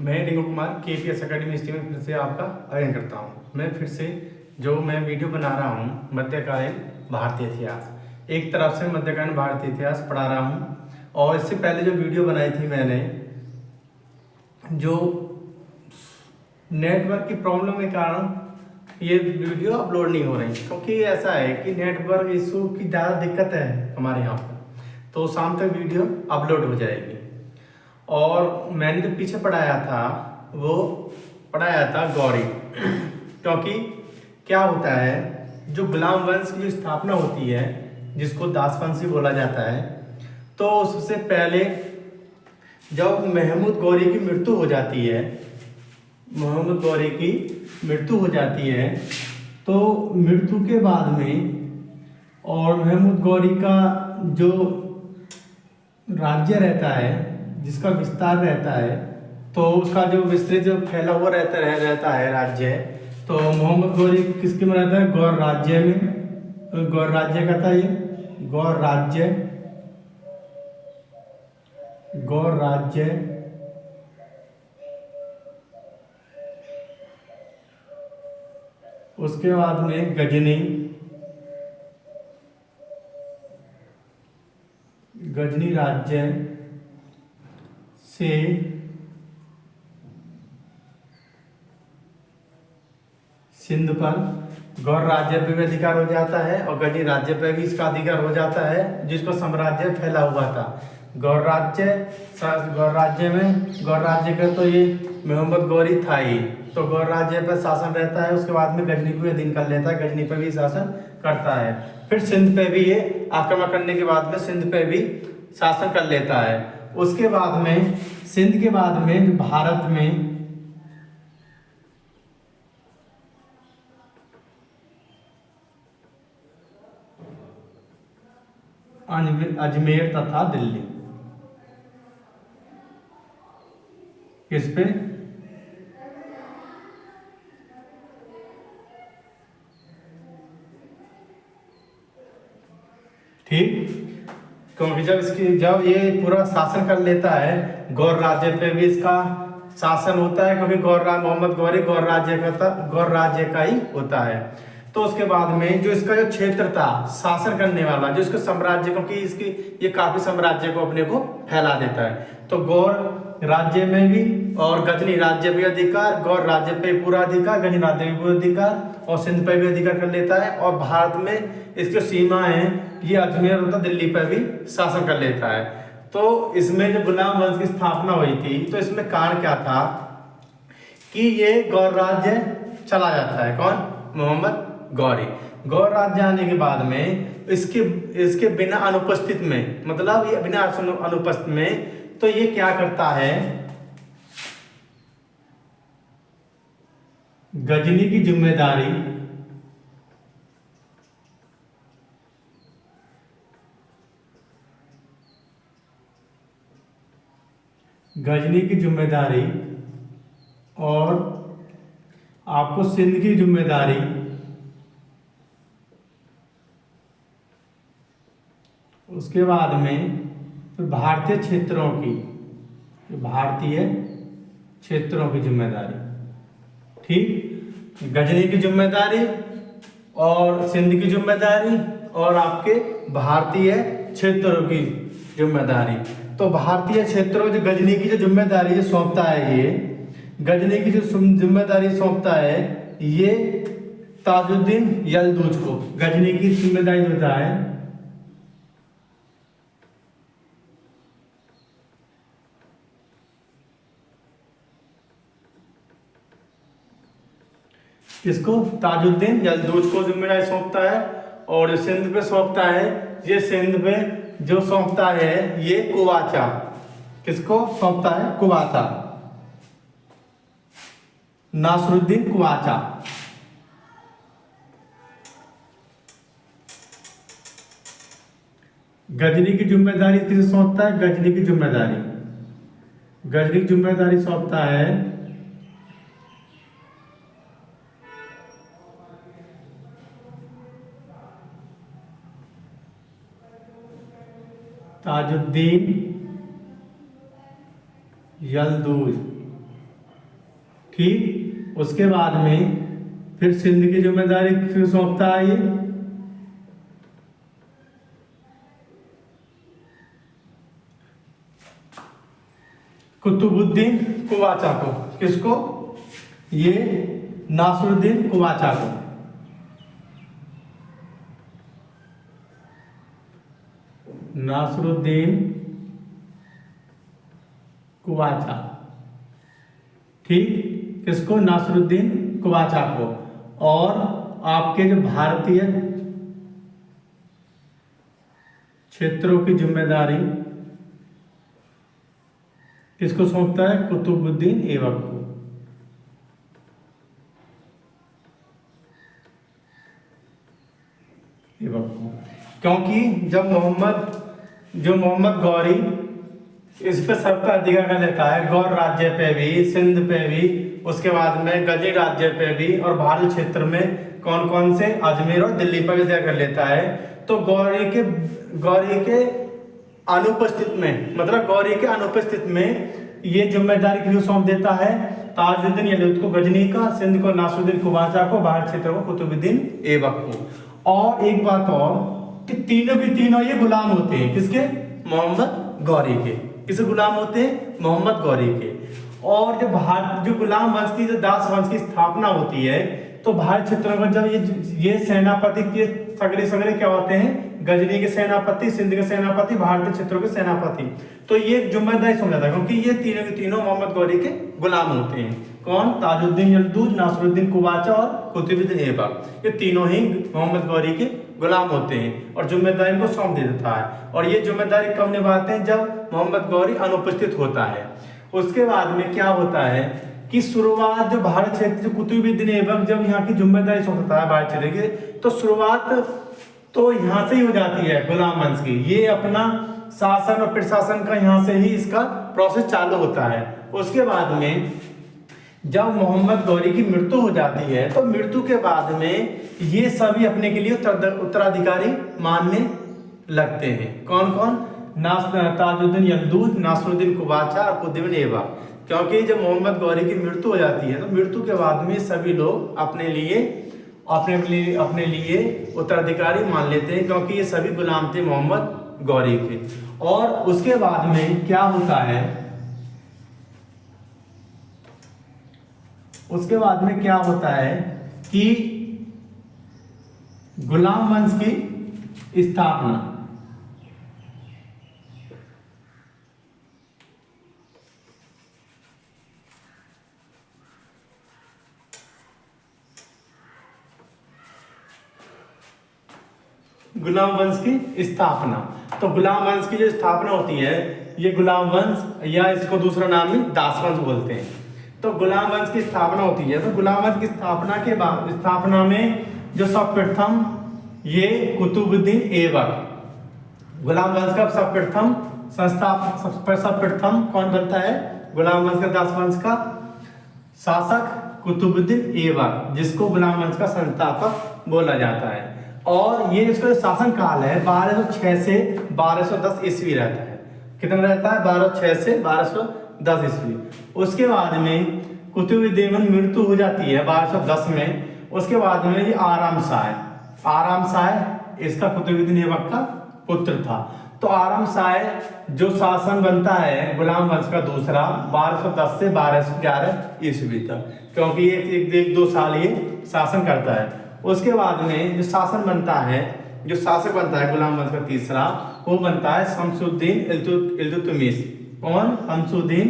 मैं Rinku Kumar KPS academy history में फिर से आपका आयोजन करता हूँ। मैं फिर से जो मैं वीडियो बना रहा हूँ मध्यकालीन भारतीय इतिहास, एक तरफ से मध्यकालीन भारतीय इतिहास पढ़ा रहा हूँ। और इससे पहले जो वीडियो बनाई थी मैंने, जो नेटवर्क की प्रॉब्लम के कारण ये वीडियो अपलोड नहीं हो रही, क्योंकि ऐसा है कि नेटवर्क इशू की ज़्यादा दिक्कत है हमारे यहाँ पर, तो शाम तक वीडियो अपलोड हो जाएगी। और मैंने जो पीछे पढ़ाया था वो पढ़ाया था गौरी क्योंकि क्या होता है, जो गुलाम वंश की जो स्थापना होती है जिसको दासवंशी बोला जाता है, तो उससे पहले जब महमूद गौरी की मृत्यु हो जाती है, महमूद गौरी की मृत्यु हो जाती है, तो मृत्यु के बाद में और महमूद गौरी का जो राज्य रहता है, जिसका विस्तार रहता है, तो उसका जो विस्तृत जो फैला हुआ रहता है राज्य, तो मोहम्मद गौरी किसके में रहता है? गौर राज्य में। गौर राज्य का था ये, गौर राज्य, गौर राज्य। उसके बाद में गजनी, गजनी राज्य से सिंध पर गौर राज्य पे भी अधिकार हो जाता है और गजनी राज्य पे भी इसका अधिकार हो जाता है, जिसको साम्राज्य फैला हुआ था। गौर राज्य में गौर राज्य का तो ये मोहम्मद गौरी था ही, तो गौर राज्य पर शासन रहता है। उसके बाद में गजनी को अधीन कर लेता है, गजनी पे भी शासन करता है। फिर सिंध पे भी ये आक्रमण करने के बाद में सिंध पे भी शासन कर लेता है। उसके बाद में सिंध के बाद में भारत में अजमेर तथा दिल्ली, किस पे? ठीक, क्योंकि जब ये पूरा शासन कर लेता है, गौर राज्य पे भी इसका शासन होता है, क्योंकि मोहम्मद गौरी गौर राज्य का ही होता है। तो उसके बाद में जो इसका जो क्षेत्र था शासन करने वाला, जो इसका साम्राज्य, क्योंकि इसकी ये काफी साम्राज्य को अपने को फैला देता है, तो गौर राज्य में भी और गजनी राज्य पे अधिकार, गौर राज्य पे पूरा अधिकार, गजनी राज्य पे पूरा अधिकार और सिंध पे भी अधिकार कर लेता है। और भारत में इसकी सीमा है, ये अजमेर होता दिल्ली पर भी शासन कर लेता है। तो इसमें जो गुलाम वंश की स्थापना हुई थी, तो इसमें कारण क्या था कि ये गौर राज्य चला जाता है। कौन? मोहम्मद गौरी। गौर राज्य आने के बाद में इसके बिना अनुपस्थित में, मतलब ये बिना अनुपस्थित में, तो ये क्या करता है, गजनी की जिम्मेदारी और आपको सिंध की जिम्मेदारी उसके बाद में फिर भारतीय क्षेत्रों की जिम्मेदारी। ठीक, गजनी की जिम्मेदारी और सिंध की जिम्मेदारी और आपके भारतीय क्षेत्रों की जिम्मेदारी। तो भारतीय क्षेत्रों जो गजनी की जो जिम्मेदारी ये सौंपता है, ये गजनी की जो जिम्मेदारी सौंपता है ये ताजुद्दीन यलदूज को। गजनी की जिम्मेदारी होता है किसको? ताजुद्दीन यलदूज को जिम्मेदारी सौंपता है। और सिंध पे सौंपता है, ये सिंध पे जो सौंपता है ये कुवाचा। किसको सौंपता है? कुवाचा, नासरुद्दीन कुवाचा। गजनी की जिम्मेदारी किसे सौंपता है? गजनी की जिम्मेदारी सौंपता है ताजुद्दीन यलदूज। ठीक। उसके बाद में फिर सिंध की जिम्मेदारी फिर सौंपता है ये कुतुबुद्दीन कुवाचा को। किसको? ये नासरुद्दीन कुवाचा को। नासरुद्दीन कुवाचा, ठीक। किसको? नासरुद्दीन कुवाचा को। और आपके जो भारतीय क्षेत्रों की जिम्मेदारी किसको सौंपता है? कुतुबुद्दीन ऐबक को। क्योंकि जब मोहम्मद गौरी इस पे सबका अधिकार कर लेता है, गौर राज्य पे भी, सिंध पे भी, उसके बाद में गजनी राज्य पे भी, और भारत क्षेत्र में कौन कौन से, अजमेर और दिल्ली पर भी अधिकार कर लेता है। तो गौरी के अनुपस्थित में, मतलब गौरी के अनुपस्थित में ये जिम्मेदारी किसको सौंप देता है? ताजुद्दीन यलूत को गजनी का, सिंध को नासरुद्दीन कुवाचा को, भारत क्षेत्र को कुतुबुद्दीन ऐबक को। और एक बात और कि तीनों के तीनों ये गुलाम होते हैं। किसके? मोहम्मद गौरी के। किसे गुलाम होते हैं? मोहम्मद गौरी के। और जो गुलाम वंश की, जो दास वंश की स्थापना होती है, तो भारत क्षेत्र में जब ये सेनापति के सगरे क्या होते हैं? गजनी के सेनापति, सिंध के सेनापति, भारतीय क्षेत्रों के सेनापति। तो ये जिम्मेदारी समझा था, क्योंकि ये तीनों के तीनों मोहम्मद गौरी के गुलाम होते हैं। कौन? ताजुद्दीन यलदूज, नासरुद्दीन कुवाचा और कुतुबुद्दीन ऐबक। ये तीनों ही मोहम्मद गौरी के गुलाम होते हैं और जिम्मेदारी को सौंप देता है। और ये जिम्मेदारी कब निभाते हैं? जब मोहम्मद गौरी अनुपस्थित होता है। उसके बाद में क्या होता है कि शुरुआत जो भारत क्षेत्र, जो कुतुबुद्दीन ऐबक जब यहाँ की जिम्मेदारी सौंपता है भारत क्षेत्र की, तो शुरुआत तो यहाँ से ही हो जाती है गुलाम वंश की। ये अपना शासन और प्रशासन का यहाँ से ही इसका प्रोसेस चालू होता है। उसके बाद में जब मोहम्मद गौरी की मृत्यु हो जाती है, तो मृत्यु के बाद में ये सभी अपने के लिए उत्तराधिकारी मानने लगते हैं। कौन कौन? ताजुद्दीन यलदूज, नासरुद्दीन कुवाचा और कुतुबुद्दीन ऐबक। क्योंकि जब मोहम्मद गौरी की मृत्यु हो जाती है, तो मृत्यु के बाद में सभी लोग अपने लिए उत्तराधिकारी मान लेते हैं, क्योंकि ये सभी गुलाम थे मोहम्मद गौरी के। और उसके बाद में क्या होता है? उसके बाद में क्या होता है कि गुलाम वंश की स्थापना, गुलाम वंश की स्थापना। तो गुलाम वंश की जो स्थापना होती है, ये गुलाम वंश, या इसको दूसरा नाम भी दास वंश बोलते हैं। तो गुलाम वंश की स्थापना होती है। तो गुलाम वंश की स्थापना में जो सर्वप्रथम ये कुतुबुद्दीन ऐबक, गुलाम वंश का सर्वप्रथम कौन बनता है? गुलाम वंश का, दास वंश का शासक कुतुबुद्दीन ऐबक, जिसको गुलाम वंश का संस्थापक बोला जाता है। और ये इसका शासन काल है 1206 से 1210 ईस्वी रहता है। कितना रहता है? 1206 से 1210 ईस्वी। उसके बाद में कुतुबुद्दीन मृत्यु हो जाती है 1210 में। उसके बाद में ये आराम शाह इसका कुतुबुद्दीन ऐबक का पुत्र था। तो आराम शाह जो शासन बनता है गुलाम वंश का दूसरा 1210 से 1211 ईस्वी तक, क्योंकि एक 2 साल ये शासन करता है। उसके बाद में जो शासन बनता है, जो शासक बनता है गुलाम वंश का तीसरा, वो बनता है शमसुद्दीन इल्तुतमिश। कौन? शमसुद्दीन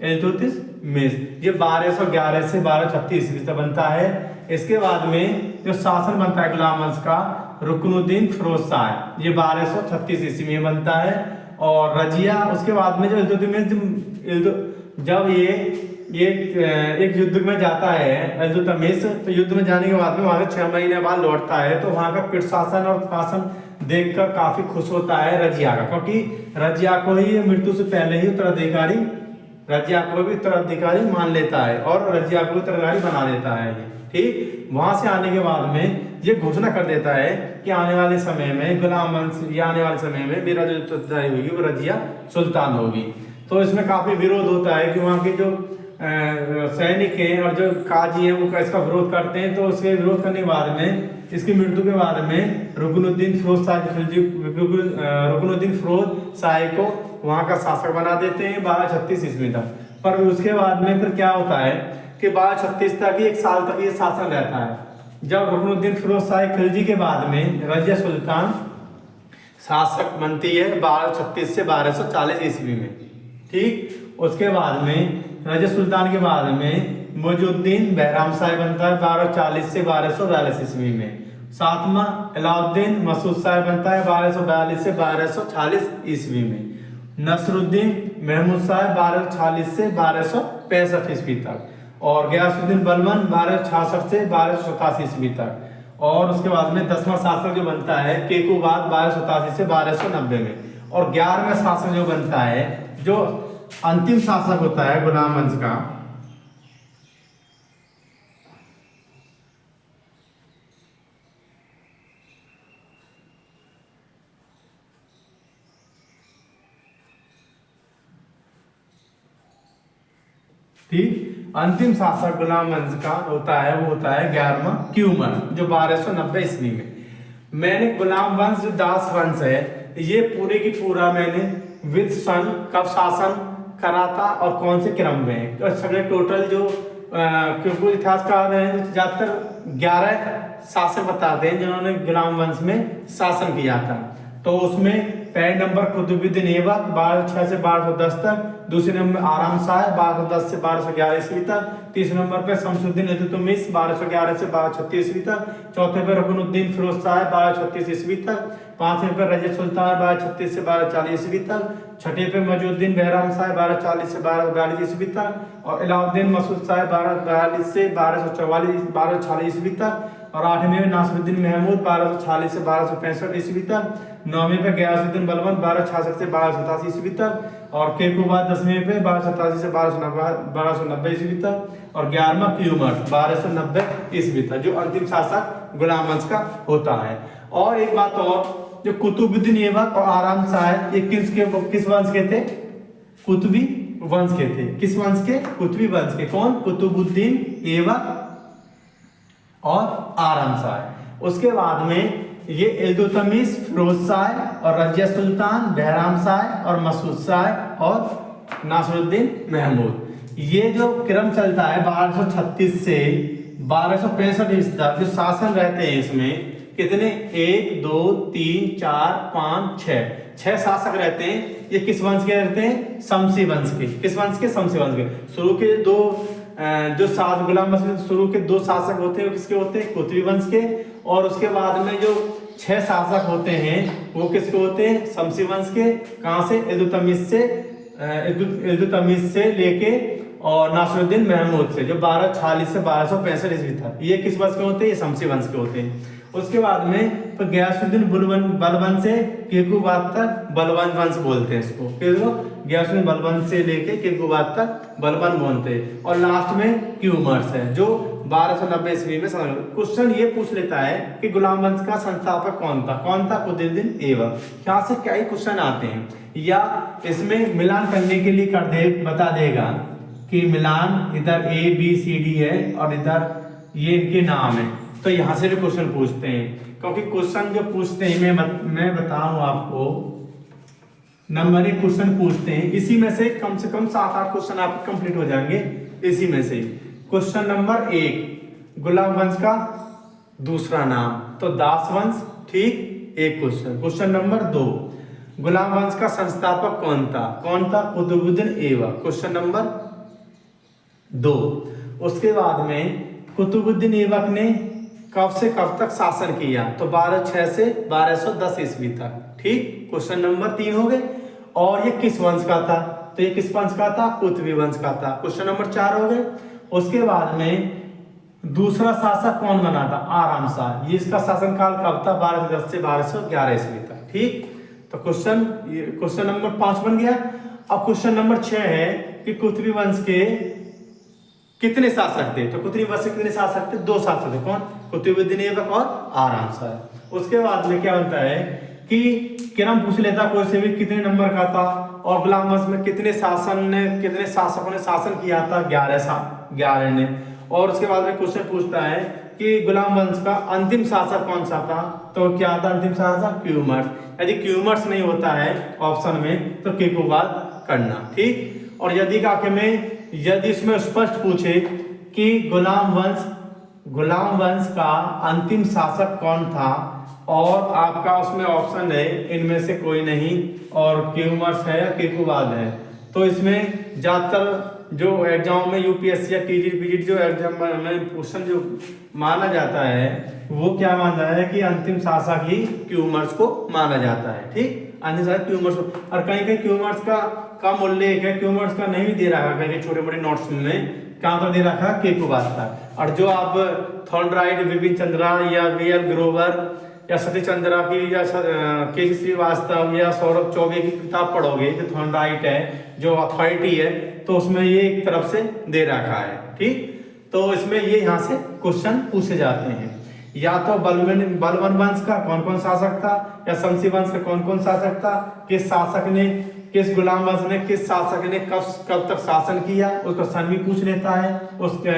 इल्तुतमिश। ये 1211 से 1236 ईस्वी तक बनता है। इसके बाद में जो शासन बनता है गुलाम वंश का रुकनुद्दीन फिरोज शाह, ये 1236 ईस्वी में बनता है। और रजिया, उसके बाद में जो इल्तुतमिश जब ये एक युद्ध में जाता है इल्तुतमिश, तो युद्ध में जाने के बाद में वहां से 6 महीने बाद लौटता है, तो वहां का प्रशासन और शासन देखकर काफी खुश होता है रजिया का, क्योंकि रजिया को ही मृत्यु से पहले ही उत्तराधिकारी, रजिया को भी उत्तराधिकारी मान लेता है और रजिया को उत्तराधिकारी बना देता है। ठीक, वहां से आने के बाद में ये घोषणा कर देता है कि आने वाले समय में गुलाम वंश, या आने वाले समय में मेरा जो उत्तराधिकारी होगी वो रजिया सुल्तान होगी। तो इसमें काफी विरोध होता है कि वहाँ के जो सैनिक हैं और जो काजी हैं वो इसका विरोध करते हैं। तो उसके विरोध करने के बाद में, इसकी मृत्यु के बाद में रुकनुद्दीन फिरोज शाही को वहाँ का शासक बना देते हैं 1236 ईस्वी तक। पर उसके बाद में फिर क्या होता है कि 1236 तक ही 1 साल तक ये शासन रहता है। जब रुकनुद्दीन फिरोज शाही खिलजी के बाद में रजिया सुल्तान शासक बनती है 1236 से 1240 ईस्वी में, ठीक। उसके बाद में रजिया सुल्तान के बाद में मुइजुद्दीन बहराम शाही बनता है 1240 से 1242 ईस्वी में। सातवां अलाउद्दीन मसूद शाही बनता है 1242 से 1240 ईस्वी में। नसरुद्दीन महमूद शाह 1240 से 1265 ईस्वी तक। और गयासुद्दीन बलबन 1266 से 1287 ईस्वी तक। और उसके बाद में 10वां शासक जो बनता है केकुबाद 1287 से 1290 में। और 11वां शासक जो बनता है, जो अंतिम शासक होता है गुलाम वंश का, ठीक, अंतिम शासक गुलाम वंश का होता है वो होता है 11वां क्यूमर, जो 1290 ईस्वी में। मैंने गुलाम वंश जो दास वंश है, ये पूरे की पूरा मैंने विद सन कब शासन करा था और कौन से क्रम में, तो सगळे टोटल जो क्योंकि इतिहासकार हैं ज्यादातर 11 शासक बताते हैं जिन्होंने गुलाम वंश में शासन किया था। तो उसमें पहले नंबर कुतुबुद्दीन ऐबक 1206 से 1210 तक, दूसरे नंबर आराम शाह 1210 से 1211 ईस्वी तक, तीसरे नंबर पे शमसुद्दीन इल्तुतमिश 1211 से 1236 ईस्वी तक, चौथे पे रुकनुद्दीन फिरोज शाह 1236 ईस्वी तक, पांचवें पे रजिया सुल्तान 1236 से 1240 ईस्वी तक, छठे पे मजुद्दीन बहराम शाह 1240 से 1242 ईस्वी तक, और अलाउद्दीन मसूद शाह 1242 से 1246 ईस्वी तक, और आठवें में नासिरुद्दीन महमूद 1246 से 1265 ईस्वी तक, नौवें पे गयासुद्दीन बलबन 1266 से 1287 ईस्वी तक, और केकुबाद 10वें पे 1287 से 1290 ईस्वी तक, और 11वां क्यूमर 1290 ईस्वी तक, जो अंतिम शासक गुलाम वंश का होता है। और एक बात और, जो कुतुबुद्दीन ऐबक और आराम शाह ये किस वंश के थे? कुतुबी वंश के थे। किस वंश के? कुतुबी वंश के। कौन? कुतुबुद्दीन ऐबक और आराम शाह। उसके बाद में ये इल्तुतमिश, फिरोज शाह और रजिया सुल्तान, बहराम शाह और मसूद शाह और नासिरुद्दीन महमूद, ये जो क्रम चलता है 1236 से 1265 ईस्वी तक जो शासन रहते हैं, इसमें कितने? 1 2 3 4 5 6 शासक रहते हैं। ये किस वंश के रहते हैं? शमसी वंश के। किस वंश के? शमसी वंश के। शुरू के दो जो गुलाम वंश में शुरू के 2 शासक होते हैं, किसके होते हैं? कुतुबी वंश के। और उसके बाद में जो 6 शासक होते हैं वो किसके होते हैं? शमसी वंश के। कहाँ से? इल्तुतमिश से लेके और नासिरुद्दीन महमूद से, जो 1240 से 1265 ईस्वी था, ये किस वंश के होते हैं? ये शमसी वंश के होते हैं। उसके बाद में तो गयासुद्दीन बलबन से केकुबाद तक बलबन वंश बोलते हैं इसको। गयासुद्दीन बलबन से लेके केकुबाद तक बलबन बोलते हैं। और लास्ट में क्यूमर्स है, जो 1290 ईस्वी में। क्वेश्चन ये पूछ लेता है कि गुलाम वंश का संस्थापक कौन था? कौन था? कुतुबुद्दीन ऐबक। यहाँ से क्या ही क्वेश्चन आते हैं, या इसमें मिलान करने के लिए बता देगा कि मिलान इधर ABCD है और इधर ये इनके नाम है। तो यहाँ से भी क्वेश्चन पूछते हैं, क्योंकि क्वेश्चन जो पूछते हैं मैं बताऊं आपको, नंबर 1 क्वेश्चन पूछते हैं, इसी में से कम 7-8 क्वेश्चन आपके कंप्लीट हो जाएंगे इसी में से। क्वेश्चन नंबर 1, गुलाम वंश का दूसरा नाम, तो दास वंश, ठीक, एक क्वेश्चन। क्वेश्चन नंबर 2, गुलाम वंश का संस्थापक कौन था? कौन था? कुतुबुद्दीन ऐबक। Question number 2। उसके बाद में कुतुबुद्दीन ऐबक ने कब से कब तक शासन किया? तो 1206 से 1210 ईस्वी तक, ठीक। क्वेश्चन नंबर 3 हो गए। और ये किस वंश का था? तो ये किस वंश का था? कुतुबी वंश का था। क्वेश्चन नंबर 4 हो गए। उसके बाद में दूसरा शासक कौन बना था? आराम शाह। ये इसका शासनकाल कब था? 1210 से 1211 ईस्वी तक, ठीक। तो क्वेश्चन नंबर 5 बन गया। अब क्वेश्चन नंबर 6 है कि कुतुबी वंश के कितने शासक थे? तो कुतुबी वंश के कितने शासक थे? 2 शासक थे। कौन? कुतुबुद्दीन ऐबक और आराम शाह। उसके बाद में क्या बनता है कि क्रम पूछ लेता कोई से भी कितने नंबर का था, और गुलाम वंश में कितने शासकों ने शासन किया था, 11 ने। और उसके बाद में क्वेश्चन पूछता है कि गुलाम वंश का अंतिम शासक कौन सा था, तो क्या था अंतिम शासक? क्यूमर्स। यदि क्यूमर्स नहीं होता है ऑप्शन में तो के को बाद करना, ठीक। और यदि इसमें स्पष्ट पूछे कि गुलाम वंश का अंतिम शासक कौन था, और आपका उसमें ऑप्शन है इनमें से कोई नहीं, और क्यूमर्स है या केकुबाद है, तो इसमें ज्यादातर जो एग्जाम में यूपीएससी या टीजीटी पीजीटी जो एग्जाम में क्वेश्चन जो माना जाता है वो क्या माना है कि अंतिम शासक ही क्यूमर्स को माना जाता है, ठीक। अंतिम शासक क्यूमर्स को, और कहीं कहीं क्यूमर्स का उल्लेख है, क्यूमर्स का नहीं भी दे रहा है कहीं छोटे मोटे नोट्स में, कहाँ तो दे रखा केकुबाद था। और जो आप थॉर्नडाइक, बिपिन चंद्रा या वीएल ग्रोवर या सतीश चंद्रा की या के श्रीवास्तव या सौरभ चौबे की किताब पढ़ोगे, जो थॉर्नडाइक है जो अथॉरिटी है, तो उसमें ये एक तरफ से दे रखा है, ठीक। तो इसमें ये यहाँ से क्वेश्चन पूछे जाते हैं, या तो बलवन वंश का कौन कौन शासक था, या शमसी वंश का कौन कौन शासक था, किस गुलाम वंश ने, किस शासक ने कब तक शासन किया, उसका सन भी पूछ लेता है। उसके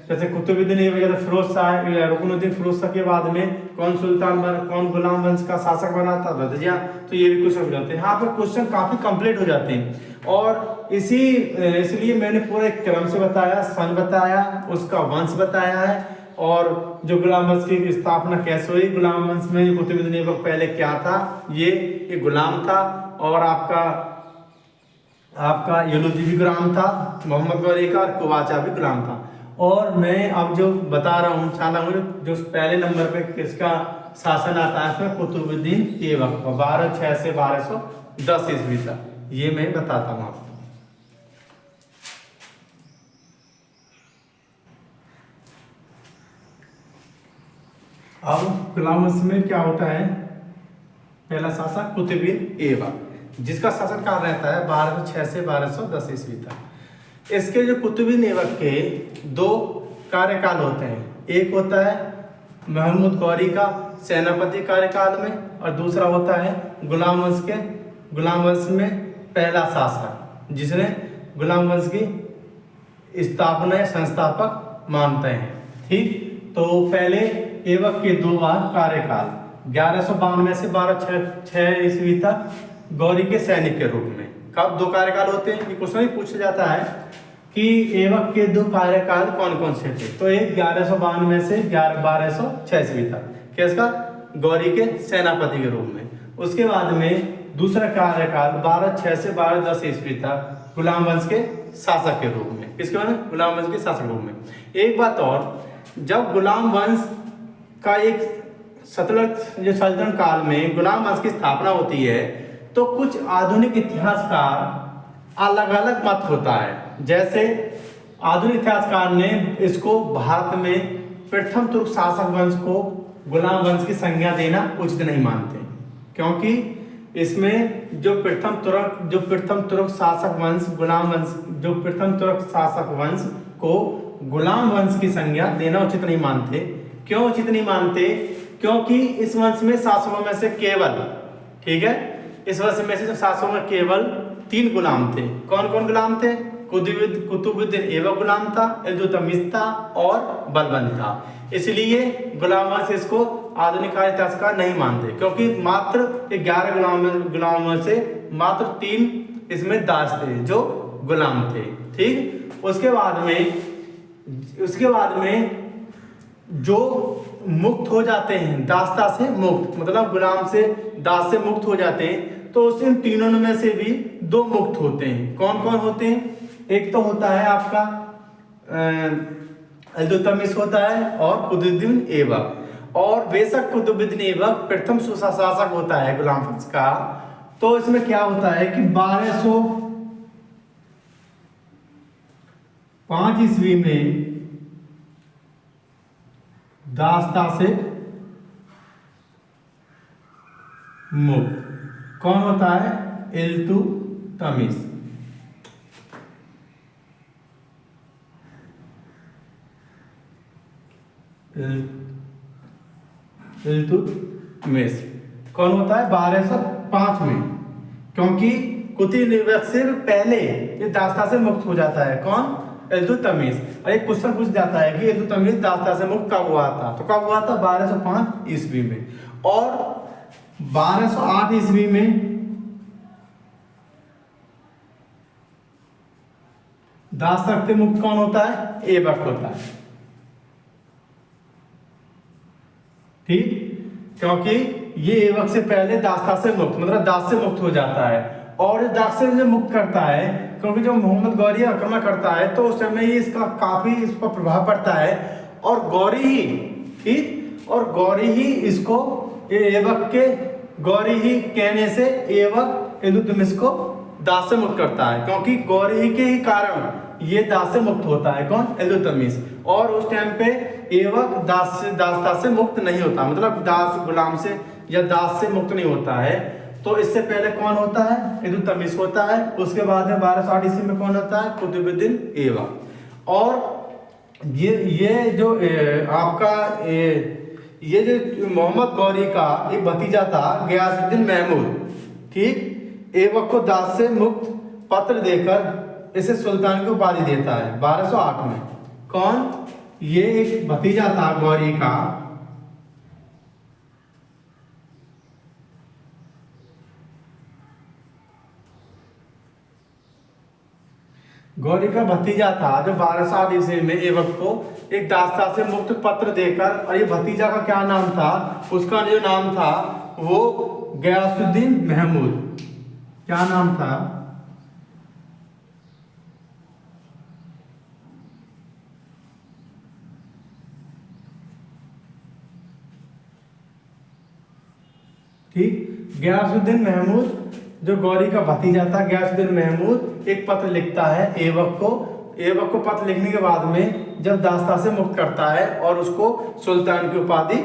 जैसे कुतुबुद्दीन ऐबक, फिरोज शाह, रुकनुद्दीन फिरोज शाह के बाद में कौन गुलाम वंश का शासक बना था, रज़िया। तो ये भी क्वेश्चन हो जाते हैं, यहाँ पर क्वेश्चन काफी कंप्लीट हो जाते हैं। और इसलिए मैंने पूरे क्रम से बताया, सन बताया, उसका वंश बताया है, और जो गुलाम वंश की स्थापना कैसे हुई, गुलाम वंश में जो कुतुबुद्दीन ऐबक पहले क्या था, ये गुलाम था, और आपका यूनुस भी गुलाम था, मोहम्मद गौरी का, और कुवाचा भी गुलाम था। और मैं अब जो बता रहा हूँ जो पहले नंबर पे किसका शासन आता है, इसमें कुतुबुद्दीन ऐबक 1206 से 1210 ईस्वी तक, ये मैं बताता हूँ आपको। अब गुलाम वंश में क्या होता है, पहला शासक कुतुबुद्दीन ऐबक, जिसका शासन काल रहता है 1206 से 1210 ईस्वी तक। इसके जो कुतुबुद्दीन ऐबक के 2 कार्यकाल होते हैं, एक होता है महमूद गौरी का सेनापति कार्यकाल में, और दूसरा होता है गुलाम वंश में पहला शासक, जिसने गुलाम वंश की स्थापना या संस्थापक मानते हैं, ठीक। तो पहले ऐबक के 2 बार कार्यकाल, 1192 से 1206 ईस्वी तक गौरी के सैनिक के रूप में। कब 2 कार्यकाल होते हैं, ये क्वेश्चन ही पूछा जाता है कि ऐबक के 2 कार्यकाल कौन कौन से थे। तो एक 1192 से 1206 ईस्वी तक, किसका? गौरी के सेनापति के रूप में। उसके बाद में दूसरा कार्यकाल 1206 से 1210 ईस्वी तक गुलाम वंश के शासक के रूप में। किसके बाद में? गुलाम वंश के शासक के रूप में। एक बात और, जब गुलाम वंश का एक सल्तनत काल में गुलाम वंश की स्थापना होती है, तो कुछ आधुनिक इतिहासकार अलग अलग मत होता है। जैसे आधुनिक इतिहासकार ने इसको भारत में प्रथम तुर्क शासक वंश को गुलाम वंश की संज्ञा देना उचित नहीं मानते, क्योंकि इसमें जो प्रथम तुर्क शासक वंश को गुलाम वंश की संज्ञा देना उचित नहीं मानते। क्यों उचित नहीं मानते? क्योंकि इस वंश में शासकों में से केवल, ठीक है, इस वंश में से शासकों में केवल 3 गुलाम थे। कौन कौन गुलाम थे? कुतुबुद्दीन ऐबक गुलाम था, इल्तुतमिश था, और बलबन था। इसलिए गुलाम वंश इसको आधुनिक इतिहासकार नहीं मानते, क्योंकि मात्र 11 गुलाम में से मात्र 3 इसमें दास थे जो गुलाम थे, ठीक। उसके बाद में जो मुक्त हो जाते हैं, दासता से मुक्त, मतलब गुलाम से दास से मुक्त हो जाते हैं, तो उन तीनों में से भी 2 मुक्त होते हैं। कौन कौन होते हैं? एक तो होता है आपका इल्तुतमिश होता है, और कुतुबुद्दीन ऐबक। और बेशक कुतुबुद्दीन ऐबक प्रथम शासक होता है गुलाम वंश का, तो इसमें क्या होता है कि 1205 ईस्वी में दासता से मुक्त कौन होता है? इल्तुतमिश। इल्तुतमिश कौन होता है 1205 में, क्योंकि कुतिब ऐबक से पहले ये दास्ता से मुक्त हो जाता है। कौन? इल्तुतमिश। और एक क्वेश्चन पूछ जाता है कि इल्तुतमिश दास्ता से मुक्त कब हुआ था, तो कब हुआ था 1205 ईस्वी में। और 1208 ईस्वी में दास्ता से मुक्त कौन होता है? ऐबक होता है। ठीक, क्योंकि ये ऐबक से पहले दास्ता से मुक्त मतलब दास से मुक्त हो जाता है। और दास से जो मुक्त करता है, क्योंकि जब मोहम्मद गौरी आक्रमण करता है तो उस समय ही इसका काफी इस पर प्रभाव पड़ता है। और गौरी ही, ठीक, और गौरी ही इसको ऐबक के गौरी ही कहने से ऐबक इल्तुतमिश को दास से मुक्त करता है, क्योंकि गौरी ही के ही कारण ये दास से मुक्त होता है। कौन? इल्तुतमिश। और उस टाइम पे ऐबक दास्ता से मुक्त नहीं होता, मतलब दास गुलाम से या दास से मुक्त नहीं होता है। तो इससे पहले कौन होता है? इल्तुतमिश होता है। उसके बाद में 1260 ईस्वी में कौन होता है? कुतुबुद्दीन ऐबक। और ये जो आपका ये जो मोहम्मद गौरी का एक भतीजा था गयासुद्दीन महमूद, ठीक, ऐबक को दास से मुक्त पत्र देकर इसे सुल्तान की उपाधि देता है 1208 में। कौन? ये एक भतीजा था गौरी का, गौरी का भतीजा था जो 1260 ईस्वी में ऐबक को एक दास्ता से मुक्त पत्र देकर, और ये भतीजा का क्या नाम था? उसका जो नाम था वो गयासुद्दीन महमूद। क्या नाम था? ठीक, गयासुद्दीन महमूद जो गौरी का भतीजा था, गयासुद्दीन महमूद एक पत्र लिखता है ऐबक को। ऐबक को पत्र लिखने के बाद में जब दास्ता से मुक्त करता है और उसको सुल्तान की उपाधि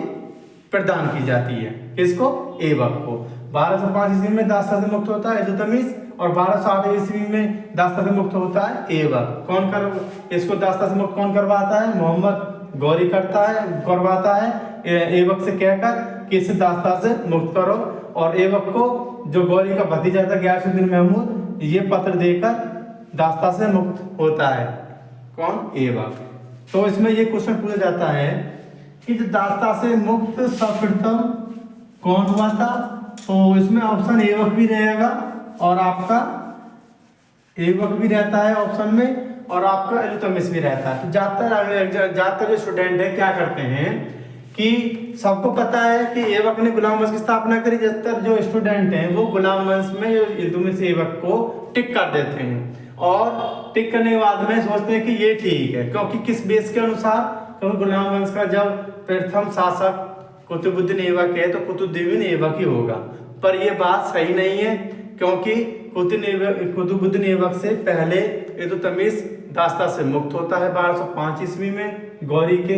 प्रदान की जाती है। किसको? ऐबक को। 1205 ईस्वी में दास्ता से मुक्त होता है इल्तुतमिश, और 1260 ईस्वी में दास्ता से मुक्त होता है ऐबक। कौन कर इसको दास्ता से मुक्त कौन करवाता है? मोहम्मद गौरी करवाता है ऐबक से कहकर कि इसे दास्ता से मुक्त करो। और ऐबक को जो गौरी का भतीजा था गयासुद्दीन महमूद ये पत्र देकर दास्ता से मुक्त होता है। कौन? ऐबक। तो इसमें ये क्वेश्चन पूछा जाता है कि जो दास्ता से मुक्त सर्वप्रथम कौन हुआ था? तो इसमें ऑप्शन ऐबक भी रहेगा और आपका ऐबक भी रहता है ऑप्शन में, और आपका इल्तुतमिश भी रहता है। तो ज्यादातर जो स्टूडेंट है क्या करते हैं कि सबको पता है कि ऐबक ने गुलाम वंश की स्थापना करी। ज्यादातर जो स्टूडेंट हैं वो गुलाम वंश में इल्तुतमिश ऐबक को टिक कर देते हैं, और टिक करने के बाद में सोचते हैं कि ये ठीक है, क्योंकि किस बेस के अनुसार? क्योंकि गुलाम वंश का जब प्रथम शासक कुतुबुद्दीन ऐबक है तो कुतुबुद्दीन ऐबक ही होगा। पर यह बात सही नहीं है, क्योंकि कुतुबुद्दीन ऐबक से पहले इल्तुतमिश दास्ता से मुक्त होता है 1205 ईस्वी में गौरी के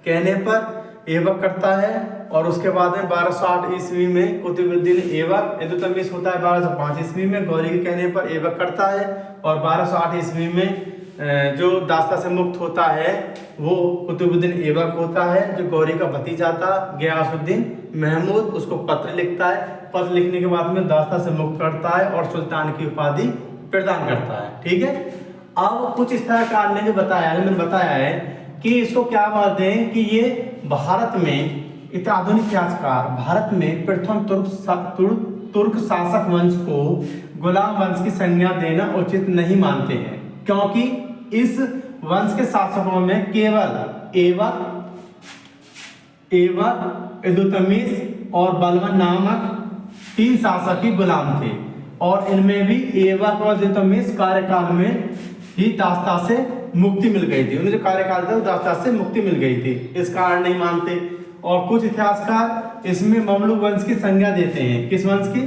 कहने पर ऐबक करता है। और उसके बाद में 1260 ईस्वी में कुतुबुद्दीन ऐबक इल्तुतमिश होता है 1205 ईस्वी में गौरी के कहने पर ऐबक करता है। और 1260 ईस्वी में जो दास्ता से मुक्त होता है वो कुतुबुद्दीन ऐबक होता है, जो गौरी का भतीजा था गयासुद्दीन महमूद। उसको पत्र लिखता है, पत्र लिखने के बाद में दास्ता से मुक्त करता है और सुल्तान की उपाधि प्रदान करता है। ठीक है, अब कुछ इस तरह का ने जो बताया है, मैंने बताया है कि इसको क्या बोलते हैं कि ये भारत में आधुनिक इतिहासकार भारत में प्रथम तुर्क शासक वंश को गुलाम वंश की संज्ञा देना उचित नहीं मानते हैं, क्योंकि इस वंश के शासकों में केवल ऐबक, इल्तुतमिश और बलबन नामक 3 शासक ही गुलाम थे। और इनमें भी ऐबक और इल्तुतमिश कार्यकाल में ही दास्ता से मुक्ति मिल गई थी। उन्हें जो कार्यकाल था वो दास्ता से मुक्ति मिल गई थी, इस कारण नहीं मानते। और कुछ इतिहासकार इसमें ममलूक वंश की संज्ञा देते हैं। किस वंश की?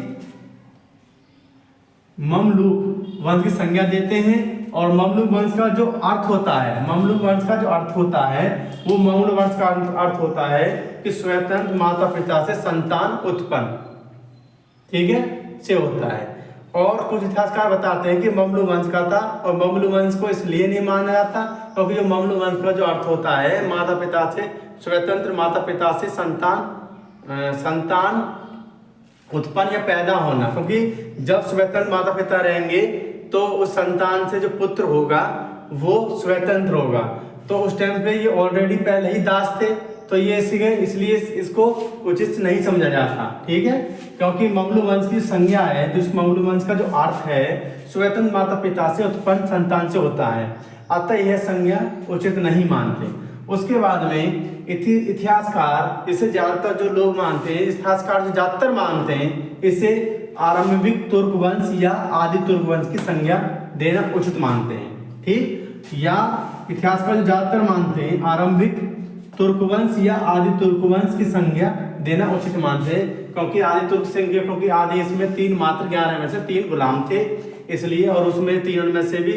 ममलूक वंश की संज्ञा देते हैं। और ममलूक वंश का जो अर्थ होता है, ममलूक वंश का जो अर्थ होता है वो ममलूक वंश का अर्थ होता है कि स्वतंत्र माता पिता से संतान उत्पन्न, ठीक है, से होता है। और कुछ इतिहासकार बताते हैं कि ममलूक वंश का था, और ममलूक वंश को इसलिए नहीं माना जाता क्योंकि जो ममलूक वंश का जो अर्थ होता है माता पिता से स्वतंत्र माता पिता से संतान उत्पन्न या पैदा होना, क्योंकि जब स्वतंत्र माता पिता रहेंगे तो उस संतान से जो पुत्र होगा वो स्वतंत्र होगा। तो उस टाइम पे ये ऑलरेडी पहले ही दास थे, तो ये इसलिए इसको उचित नहीं समझा जाता, ठीक है। क्योंकि मंगलू वंश की संज्ञा है, तो इस मंगलू वंश का जो अर्थ है स्वतंत्र माता पिता से उत्पन्न संतान से होता है, अतः यह संज्ञा उचित नहीं मानते। उसके बाद में इतिहासकार इसे ज्यादातर जो लोग मानते हैं, इतिहासकार जो ज्यादातर मानते हैं, इसे आरंभिक तुर्क वंश या आदि तुर्क वंश की संज्ञा देना उचित मानते हैं, ठीक। या इतिहासकार जो ज्यादातर मानते हैं आरंभिक तुर्क वंश या आदि तुर्क वंश की संज्ञा देना उचित मानते हैं, क्योंकि आदि तुर्क संज्ञा, क्योंकि आदि इसमें 3 मात्र 11 में से 3 गुलाम थे इसलिए, और उसमें 3 में से भी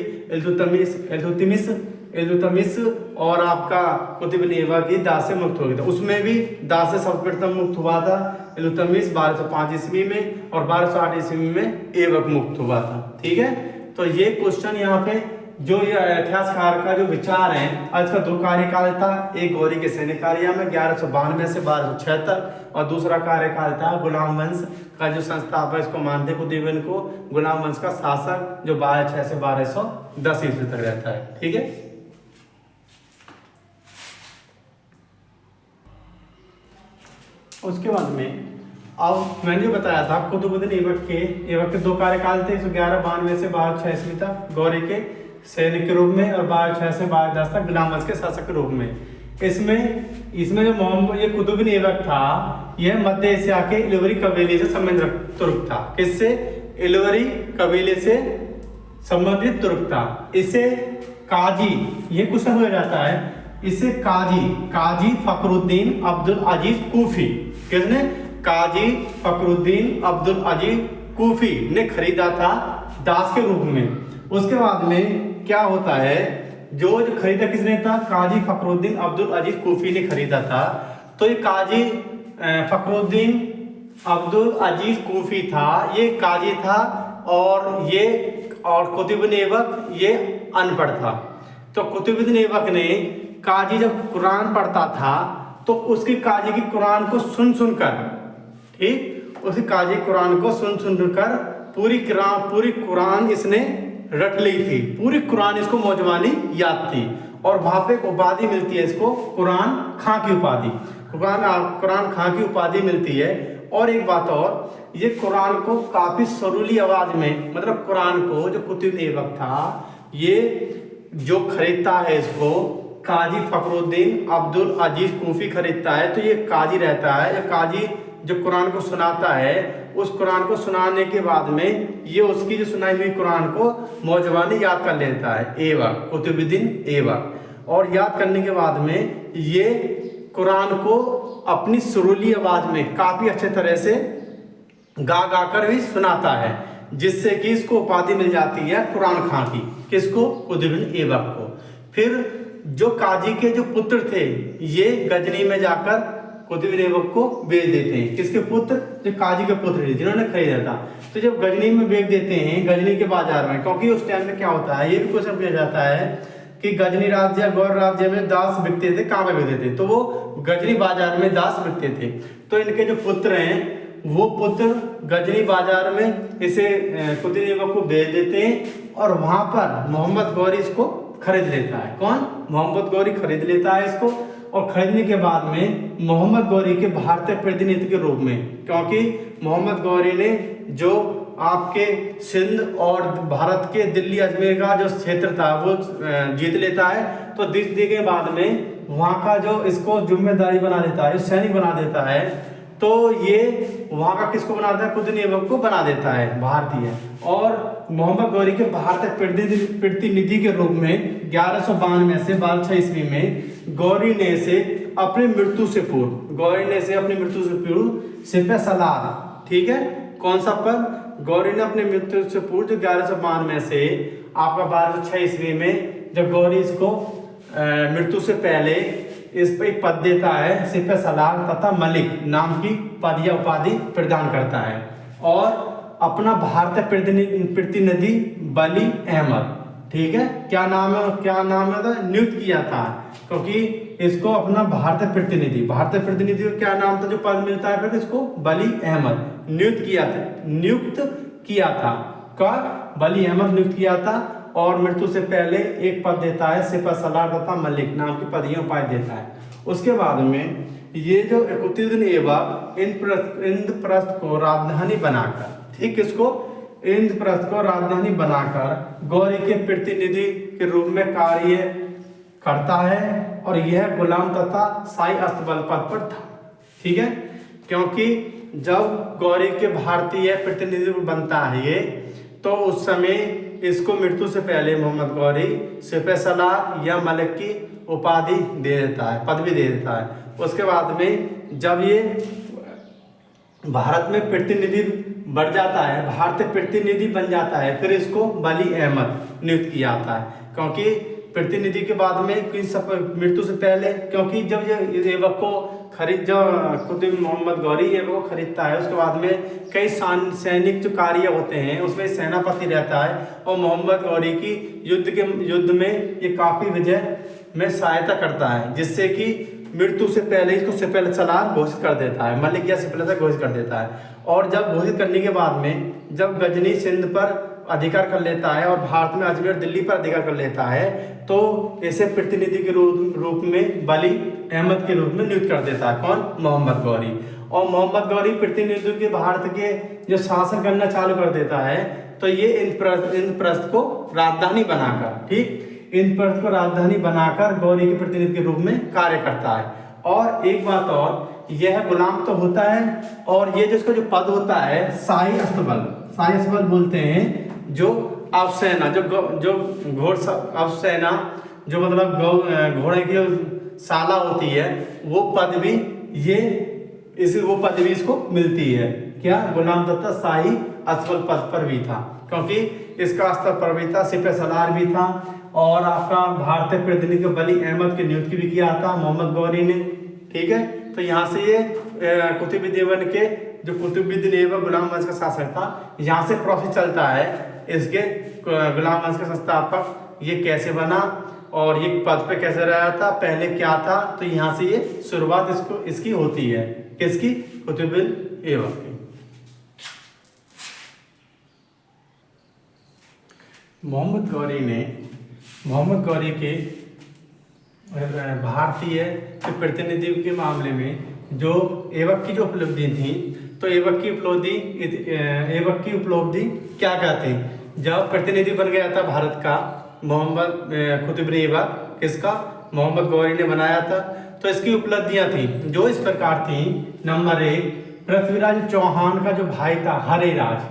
इल्तुतमिश और आपका कुतुब ऐबक की दास से मुक्त हो गया था। उसमें भी दास से सर्वप्रथम मुक्त हुआ था इल्तुतमिश 1205 ईस्वी में, और 1208 ईस्वी में ऐबक मुक्त हुआ था, ठीक है। तो ये क्वेश्चन यहाँ पे जो ये इतिहासकार का जो विचार है, आज का 2 कार्यकाल था, एक गौरी के सैन्य कार्य में 1192 से 1276, और दूसरा कार्यकाल था गुलाम वंश का जो संस्थापक इसको मानते कुतुबुद्दीन को, गुलाम वंश का शासक जो 1206 से 1210 ईस्वी तक रहता है, ठीक है। उसके बाद में अब मैंने जो बताया था कुतुबुद्दीन ऐबक के 2 कार्यकाल थे, 1192 से 1206 ईस्वी तक गौरी के सैनिक के रूप में, और 1206 से 1210 तक गुलाम वंश के शासक के रूप में। इसमें जो मोहम्मद ये कुतुबुद्दीन ऐबक था, यह मध्य एशिया के इलवरी कबीले से संबंधित तुर्क था। किससे? इलवरी कबीले से संबंधित तुर्क था। इसे काजी, ये क्वेश्चन हो जाता है, इसे काजी फखरुद्दीन अब्दुल अजीज कूफी, किसने? काजी फखरुद्दीन अब्दुल अजीज कूफी ने खरीदा था दास के रूप में। उसके बाद में क्या होता है, जो खरीदा किसने था? काजी फखरुद्दीन अब्दुल अजीज कूफी ने खरीदा था। तो ये काजी फखरुद्दीन अब्दुल अजीज कूफी था, ये काजी था, और कुतुबुद्दीन ऐबक ये अनपढ़ था। तो कुतुबुद्दीन ऐबक ने काजी जब कुरान पढ़ता था तो उसकी काजी की कुरान को सुनकर, ठीक, उसकी काजी कुरान को सुनकर पूरी कुरान इसने रट ली थी, पूरी कुरान इसको मौजवानी याद थी। और वहां पे एक उपाधि मिलती है इसको, कुरान खां की उपाधि, कुरान खां की उपाधि मिलती है। और एक बात और, ये कुरान को काफी सुरीली आवाज में, मतलब कुरान को जो कुतुबुद्दीन ऐबक था, ये जो खरीदता है इसको काजी फखरुद्दीन अब्दुल अजीज कूफी खरीदता है। तो ये काजी रहता है, ये काजी जो कुरान को सुनाता है, उस कुरान को सुनाने के बाद में ये उसकी जो सुनाई हुई कुरान को मौजवानी याद कर लेता है ऐबक, कुतुबुद्दीन ऐबक। और याद करने के बाद में ये कुरान को अपनी सुरीली आवाज में काफी अच्छे तरह से गा कर भी सुनाता है, जिससे कि इसको उपाधि मिल जाती है कुरान खां की। किसको? कुतुबुद्दीन ऐबक को। फिर जो काजी के जो पुत्र थे, ये गजनी में जाकर कुतुबुद्दीन ऐबक को बेच देते हैं। किसके पुत्र? जो काजी के पुत्र थे जिन्होंने खरीदा था। तो जब गजनी में बेच देते हैं, गजनी के बाजार में, क्योंकि उस टाइम में क्या होता है, ये भी क्वेश्चन पूछा जाता है कि गजनी राज्य या गौर राज्य में दास बिकते थे, कहाँ पे बिकते थे? तो वो गजनी बाजार में दास बिकते थे। तो इनके जो पुत्र हैं, वो पुत्र गजनी बाजार में इसे कुतुबुद्दीन ऐबक को बेच देते हैं, और वहां पर मोहम्मद गौरी इसको खरीद लेता है। कौन? मोहम्मद गौरी खरीद लेता है इसको। और खरीदने के बाद में मोहम्मद गौरी के भारतीय प्रतिनिधि के रूप में, क्योंकि मोहम्मद गौरी ने जो आपके सिंध और भारत के दिल्ली अजमेर का जो क्षेत्र था वो जीत लेता है। तो जीतने के बाद में वहाँ का जो इसको जिम्मेदारी बना देता है, सैनिक बना देता है। तो ये वहाँ का किसको बनाता है? कुतुबुद्दीन ऐबक को बना देता है भारतीय। और मोहम्मद गौरी के भारतीय प्रतिनिधि के रूप में 1192 से 1206 ईस्वी में गौरी ने इसे अपनी मृत्यु से पूर्व सिपह सलार, ठीक है, कौन सा पद? गौरी ने अपनी मृत्यु से पूर्व जो 1192 से आपका 1206 ईस्वी में जब गौरी इसको मृत्यु से पहले इस पर एक पद देता है, सिपह सलार तथा मलिक नाम की पद या उपाधि प्रदान करता है। और अपना भारतीय प्रतिनिधि बली अहमद, ठीक है, क्या नाम है नियुक्त किया था, क्योंकि इसको अपना भारतीय प्रतिनिधि को क्या नाम था जो पद मिलता है फिर इसको? बली अहमद नियुक्त किया था। वली अहमद नियुक्त किया था और मृत्यु से पहले एक पद देता है, सिपह सलार तथा मलिक नाम की पदवियां उपाधि देता है। उसके बाद में ये जो कुतुबुद्दीन ऐबक इंद्रप्रस्थ को राजधानी बनाकर, ठीक, इसको इंद्रप्रस्थ को राजधानी बनाकर गौरी के प्रतिनिधि के रूप में कार्य करता है और यह गुलाम तथा शाही अस्तबल पद पर था। ठीक है, क्योंकि जब गौरी के भारतीय प्रतिनिधि बनता है ये, तो उस समय इसको मृत्यु से पहले मोहम्मद गौरी सिपह सलार या मलिक की उपाधि दे देता है, पदवी दे देता है। उसके बाद में जब ये भारत में प्रतिनिधि बढ़ जाता है, भारतीय प्रतिनिधि बन जाता है, फिर इसको वली अहमद नियुक्त किया जाता है। क्योंकि प्रतिनिधि के बाद में मृत्यु से पहले, क्योंकि जब ये ऐबक को कुतुब मोहम्मद गौरी ऐबक को खरीदता है, उसके बाद में कई सैनिक जो कार्य होते हैं उसमें सेनापति रहता है और मोहम्मद गौरी की युद्ध में ये काफ़ी विजय में सहायता करता है, जिससे कि मृत्यु से पहले इसको सिपह सलार घोषित कर देता है, मलिक या सिपह सलार घोषित कर देता है। और जब घोषित करने के बाद में जब गजनी सिंध पर अधिकार कर लेता है और भारत में अजमेर दिल्ली पर अधिकार कर लेता है, तो इसे प्रतिनिधि के रूप में वली अहमद के रूप में नियुक्त कर देता है। कौन? मोहम्मद गौरी। और मोहम्मद गौरी प्रतिनिधि के भारत के जो शासन करना चालू कर देता है, तो ये इंद्रप्रस्थ को राजधानी बनाकर, ठीक, इंद्रप्रस्थ को राजधानी बनाकर गौरी के प्रतिनिधि के रूप में कार्य करता है। और एक बात और, यह गुलाम तो होता है और ये जिसका जो पद होता है शाही अस्तबल बोलते हैं, जो अफसेना जो घोड़ अफसेना जो मतलब घोड़े की शाला होती है, वो पदवी वो पदवी इसको मिलती है। क्या? गुलाम तथा शाही अस्तबल पद पर भी था, क्योंकि इसका स्तर पर भी था, सिपह सलार भी था और आपका भारतीय प्रतिनिधि वली अहमद की नियुक्ति भी किया था मोहम्मद गौरी ने। ठीक है, तो यहाँ से ये कुतुबुद्दीन ऐबक गुलाम वंश का शासक था, यहाँ से प्रोसेस चलता है इसके गुलाम वंश का संस्थापक ये कैसे बना और ये पद पे कैसे रहा था, पहले क्या था। तो यहाँ से ये शुरुआत इसकी होती है, किसकी? कुतुबुद्दीन ऐबक की। मोहम्मद गौरी के भारतीय प्रतिनिधि के मामले में जो ऐबक की जो उपलब्धि थी, तो ऐबक की उपलब्धि क्या थी? जब प्रतिनिधि बन गया था भारत का कुतुबुद्दीन ऐबक, किसका? मोहम्मद गौरी ने बनाया था। तो इसकी उपलब्धियां थी जो इस प्रकार थी। नंबर 1, पृथ्वीराज चौहान का जो भाई था हरिराज,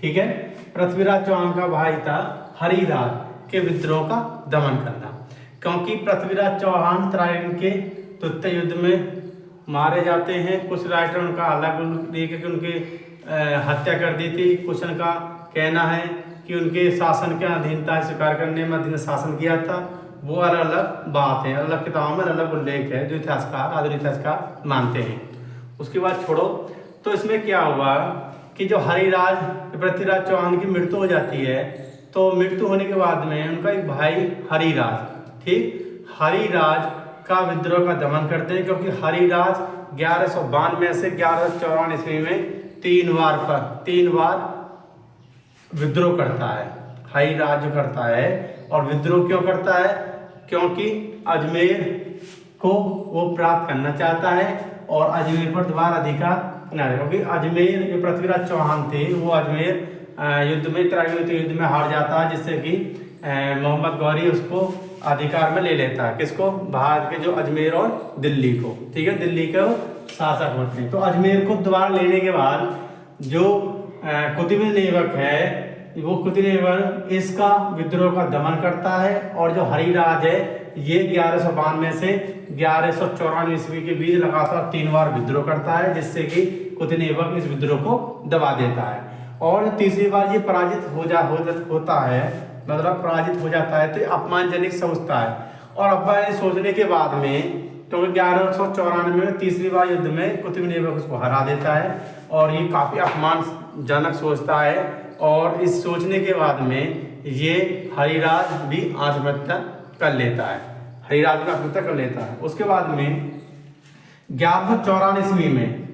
ठीक है, पृथ्वीराज चौहान का भाई था हरिराज के विद्रोह का दमन करना। क्योंकि पृथ्वीराज चौहान तराइन के द्वितीय युद्ध में मारे जाते हैं। कुछ राइटर उनका अलग उनकी हत्या कर दी थी, कुछ का कहना है कि उनके शासन के अधीनता स्वीकार करने में अधीन शासन किया था। वो अलग अलग बात है, अलग किताबों में अलग उल्लेख है जो आधुनिक इतिहासकार मानते हैं। उसके बाद छोड़ो, तो इसमें क्या हुआ कि जो पृथ्वीराज चौहान की मृत्यु हो जाती है, तो मृत्यु होने के बाद में उनका एक भाई हरिराज, ठीक, हरिराज का विद्रोह का दमन करते हैं। क्योंकि हरिराज 1192 से 1154 ईस्वी में तीन बार विद्रोह करता है। हरिराज जो करता है, और विद्रोह क्यों करता है? क्योंकि अजमेर को वो प्राप्त करना चाहता है और अजमेर पर दोबारा अधिकार न रहे। क्योंकि अजमेर जो पृथ्वीराज चौहान थे, वो अजमेर युद्ध में हार जाता है, जिससे कि मोहम्मद गौरी उसको अधिकार में ले लेता है। किसको? भारत के जो अजमेर और दिल्ली को, ठीक है, दिल्ली के शासक होते हैं। तो अजमेर को दोबारा लेने के बाद जो कुतुबुद्दीन ऐबक है, वो कुतुबुद्दीन ऐबक इसका विद्रोह का दमन करता है। और जो हरिराज है, ये 1192 से 1154 ईस्वी के बीच लगातार 3 बार विद्रोह करता है, जिससे कि कुतुबुद्दीन ऐबक इस विद्रोह को दबा देता है। और तीसरी बार ये पराजित होता है, मतलब पराजित हो जाता है, तो अपमानजनक समझता है। और अब सोचने के बाद में, तो 1194 में तीसरी बार युद्ध में कुतुबुद्दीन ऐबक उसको हरा देता है और ये काफ़ी अपमानजनक सोचता है। और इस सोचने के बाद में ये हरिराज भी आत्महत्या कर लेता है। उसके बाद में 1194 ईस्वी में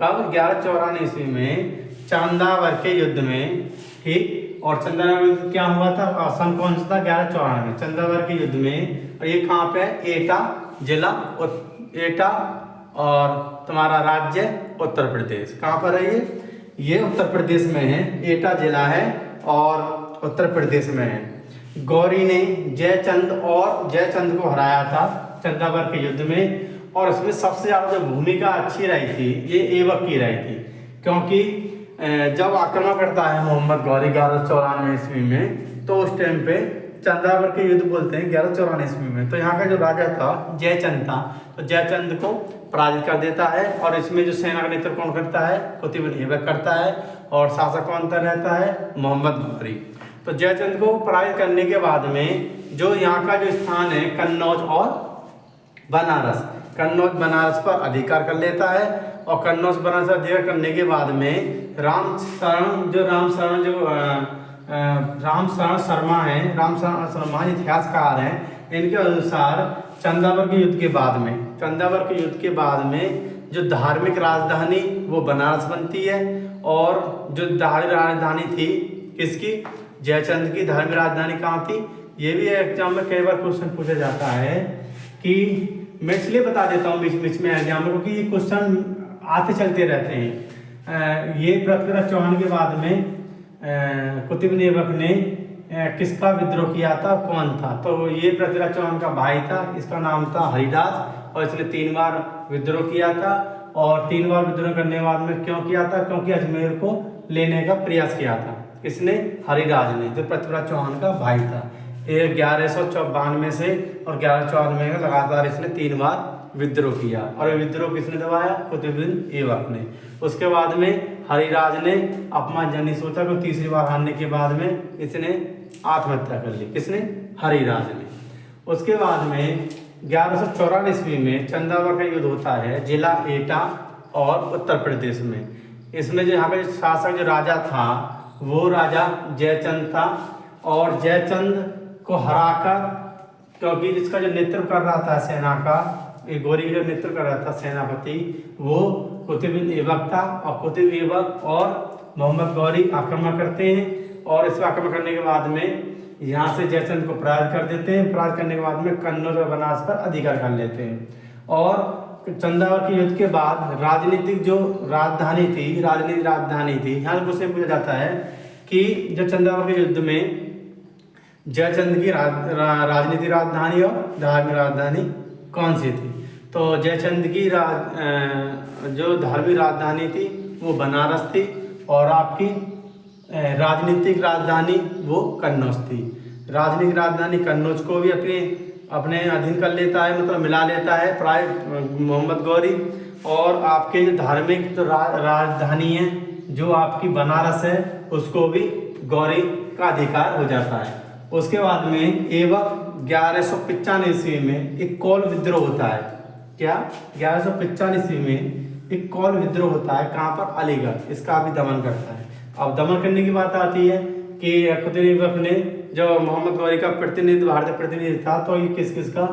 कब? 1194 ईस्वी में चंदावर के युद्ध में, ठीक। और चंदावर युद्ध क्या हुआ था? सन कौन सा था? 1194 में चंदावर के युद्ध में। और ये कहाँ पे है? एटा जिला, एटा और तुम्हारा राज्य उत्तर प्रदेश। कहाँ पर है ये उत्तर प्रदेश में है, एटा जिला है और उत्तर प्रदेश में है। गौरी ने जयचंद को हराया था चंदावर के युद्ध में। और इसमें सबसे ज्यादा जो भूमिका अच्छी रही थी ये ऐबक की रही थी, क्योंकि जब आक्रमण करता है मोहम्मद गौरी 1194 ईस्वी में, तो उस टाइम पे चंदावर के युद्ध बोलते हैं 1194 ईस्वी में। तो यहाँ का जो राजा था जयचंद था, तो जयचंद को पराजित कर देता है। और इसमें जो सेना का नेतृत्व कौन करता है? कुतुबुद्दीन ऐबक करता है। और शासक कौन रहता है? मोहम्मद गौरी। तो जयचंद को पराजित करने के बाद में जो यहाँ का जो स्थान है कन्नौज और बनारस, कन्नौज बनारस पर अधिकार कर लेता है। और कन्नौज बनारस पर अधिकार करने के बाद में राम शरण शर्मा इतिहासकार हैं, इनके अनुसार चंदावर के युद्ध के बाद में जो धार्मिक राजधानी वो बनारस बनती है। और जो धार्मिक राजधानी थी किसकी? जयचंद की धार्मिक राजधानी कहाँ थी? ये भी एग्जाम में कई बार क्वेश्चन पूछा जाता है कि मैं इसलिए बता देता हूँ बीच में एग्जाम में, क्योंकि ये क्वेश्चन आते चलते रहते हैं। ये पृथ्वीराज चौहान के बाद में कुतुबुद्दीन ऐबक ने किसका विद्रोह किया था, कौन था? तो ये पृथ्वीराज चौहान का भाई था, इसका नाम था हरिराज। और इसने 3 बार विद्रोह किया था। और 3 बार विद्रोह करने के बाद में क्यों किया था? क्योंकि अजमेर को लेने का प्रयास किया था। इसने? हरिराज ने, जो पृथ्वीराज चौहान का भाई था। 1192 से और 1194 में लगातार इसने 3 बार विद्रोह किया। और ये विद्रोह किसने दबाया? कुतुबुद्दीन ऐबक ने। उसके बाद में हरिराज ने अपमानजनक सोचा कि तीसरी बार हारने के बाद में इसने आत्महत्या कर ली। किसने? हरिराज ने। उसके बाद में 1194 ईस्वी में चंदावर का युद्ध होता है जिला एटा और उत्तर प्रदेश में। इसमें जो यहाँ का शासक जो राजा था वो राजा जयचंद था। और जयचंद को हराकर, क्योंकि जिसका जो नेतृत्व कर रहा था सेना का, गौरी जो नेतृत्व कर रहा था सेनापति, वो कुतुबुद्दीन ऐबक था। और कुतुबुद्दीन ऐबक और मोहम्मद गौरी आक्रमण करते हैं। और इस आक्रमण करने के बाद में यहाँ से जयचंद को पराजित कर देते हैं। पराजित करने के बाद में कन्नौज और बनारस पर अधिकार कर लेते हैं। और चंदावर के युद्ध के बाद राजनीतिक जो राजधानी थी, यहाँ से क्वेश्चन पूछा जाता है कि जब चंदावर के युद्ध में जयचंद की राजनीतिक राजधानी और धार्मिक राजधानी कौन सी थी? तो जयचंद की जो धार्मिक राजधानी थी वो बनारस थी। और आपकी राजनीतिक राजधानी वो कन्नौज थी। राजनीतिक राजधानी कन्नौज को भी अपने अधीन कर लेता है, मतलब मिला लेता है प्राय मोहम्मद गौरी। और आपके जो धार्मिक तो राजधानी है जो आपकी बनारस है, उसको भी गौरी का अधिकार हो जाता है। उसके बाद में ऐबक 1195 ईस्वी में एक कौल विद्रोह होता है। क्या? 1195 ईस्वी में एक कौल विद्रोह होता है। कहाँ पर? अलीगढ़। इसका भी दमन करता है। अब दमन करने की बात आती है कि कुतुबुद्दीन ऐबक ने जो मोहम्मद गौरी का प्रतिनिधि, भारतीय प्रतिनिधि था, तो ये किसका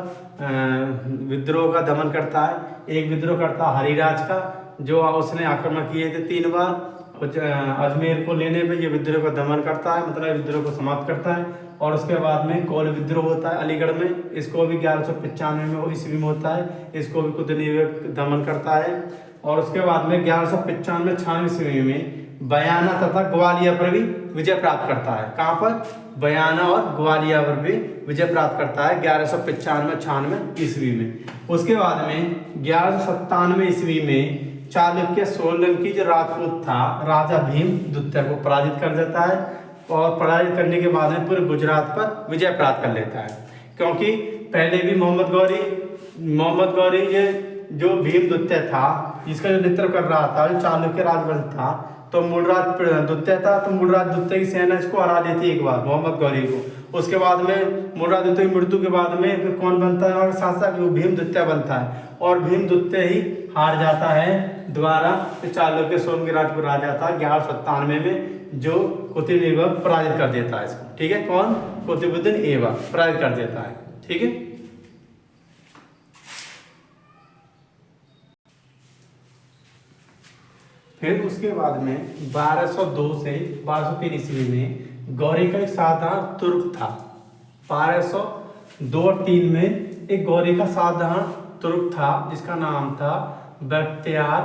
विद्रोह का दमन करता है? एक विद्रोह करता है हरिराज का, जो उसने आक्रमण किए थे 3 बार अजमेर को लेने पे। ये विद्रोह का दमन करता है, मतलब विद्रोह को समाप्त करता है। और उसके बाद में कौल विद्रोह होता है अलीगढ़ में। इसको भी 1195 में ईस्वी में होता है। इसको भी कुतुबुद्दीन ऐबक दमन करता है। और उसके बाद में 1195 ईस्वी में बयाना तथा ग्वालियर पर भी विजय प्राप्त करता है। कहाँ पर? बयाना और ग्वालियर पर भी विजय प्राप्त करता है 1195-96 ईस्वी में। उसके बाद में 1197 ईस्वी में चालुक्य सोलंकी जो राजपूत था राजा भीमदुत्य को पराजित कर देता है। और पराजित करने के बाद में पूरे गुजरात पर विजय प्राप्त कर लेता है। क्योंकि पहले भी मोहम्मद गौरी ये जो भीमदुत्य था, जिसका जो नेतृत्व कर रहा था, जो चालुक्य राजवंश था, तो मूलराज दुत्य था। तो मूलराज दुत्य की सेना इसको हरा देती एक बार, मोहम्मद गौरी को। उसके बाद में मूलराज दुत्य की मृत्यु के बाद में फिर कौन बनता है शासक? वो भीमदुत्य बनता है। और भीमदुत्य ही हार जाता है द्वारा चालुक्य सोलंकी राजपूत राजा था 1197 में, जो कुतुबुद्दीन ऐबक पराजित कर देता है इसको। ठीक है, कौन? कुतुबुद्दीन ऐबक पराजित कर देता है। ठीक है। फिर उसके बाद में 1202 से 1203 ईस्वी में गौरी का एक साधारण तुर्क था। 1202 और 3 में एक गौरी का साधारण तुर्क था जिसका नाम था बख्तियार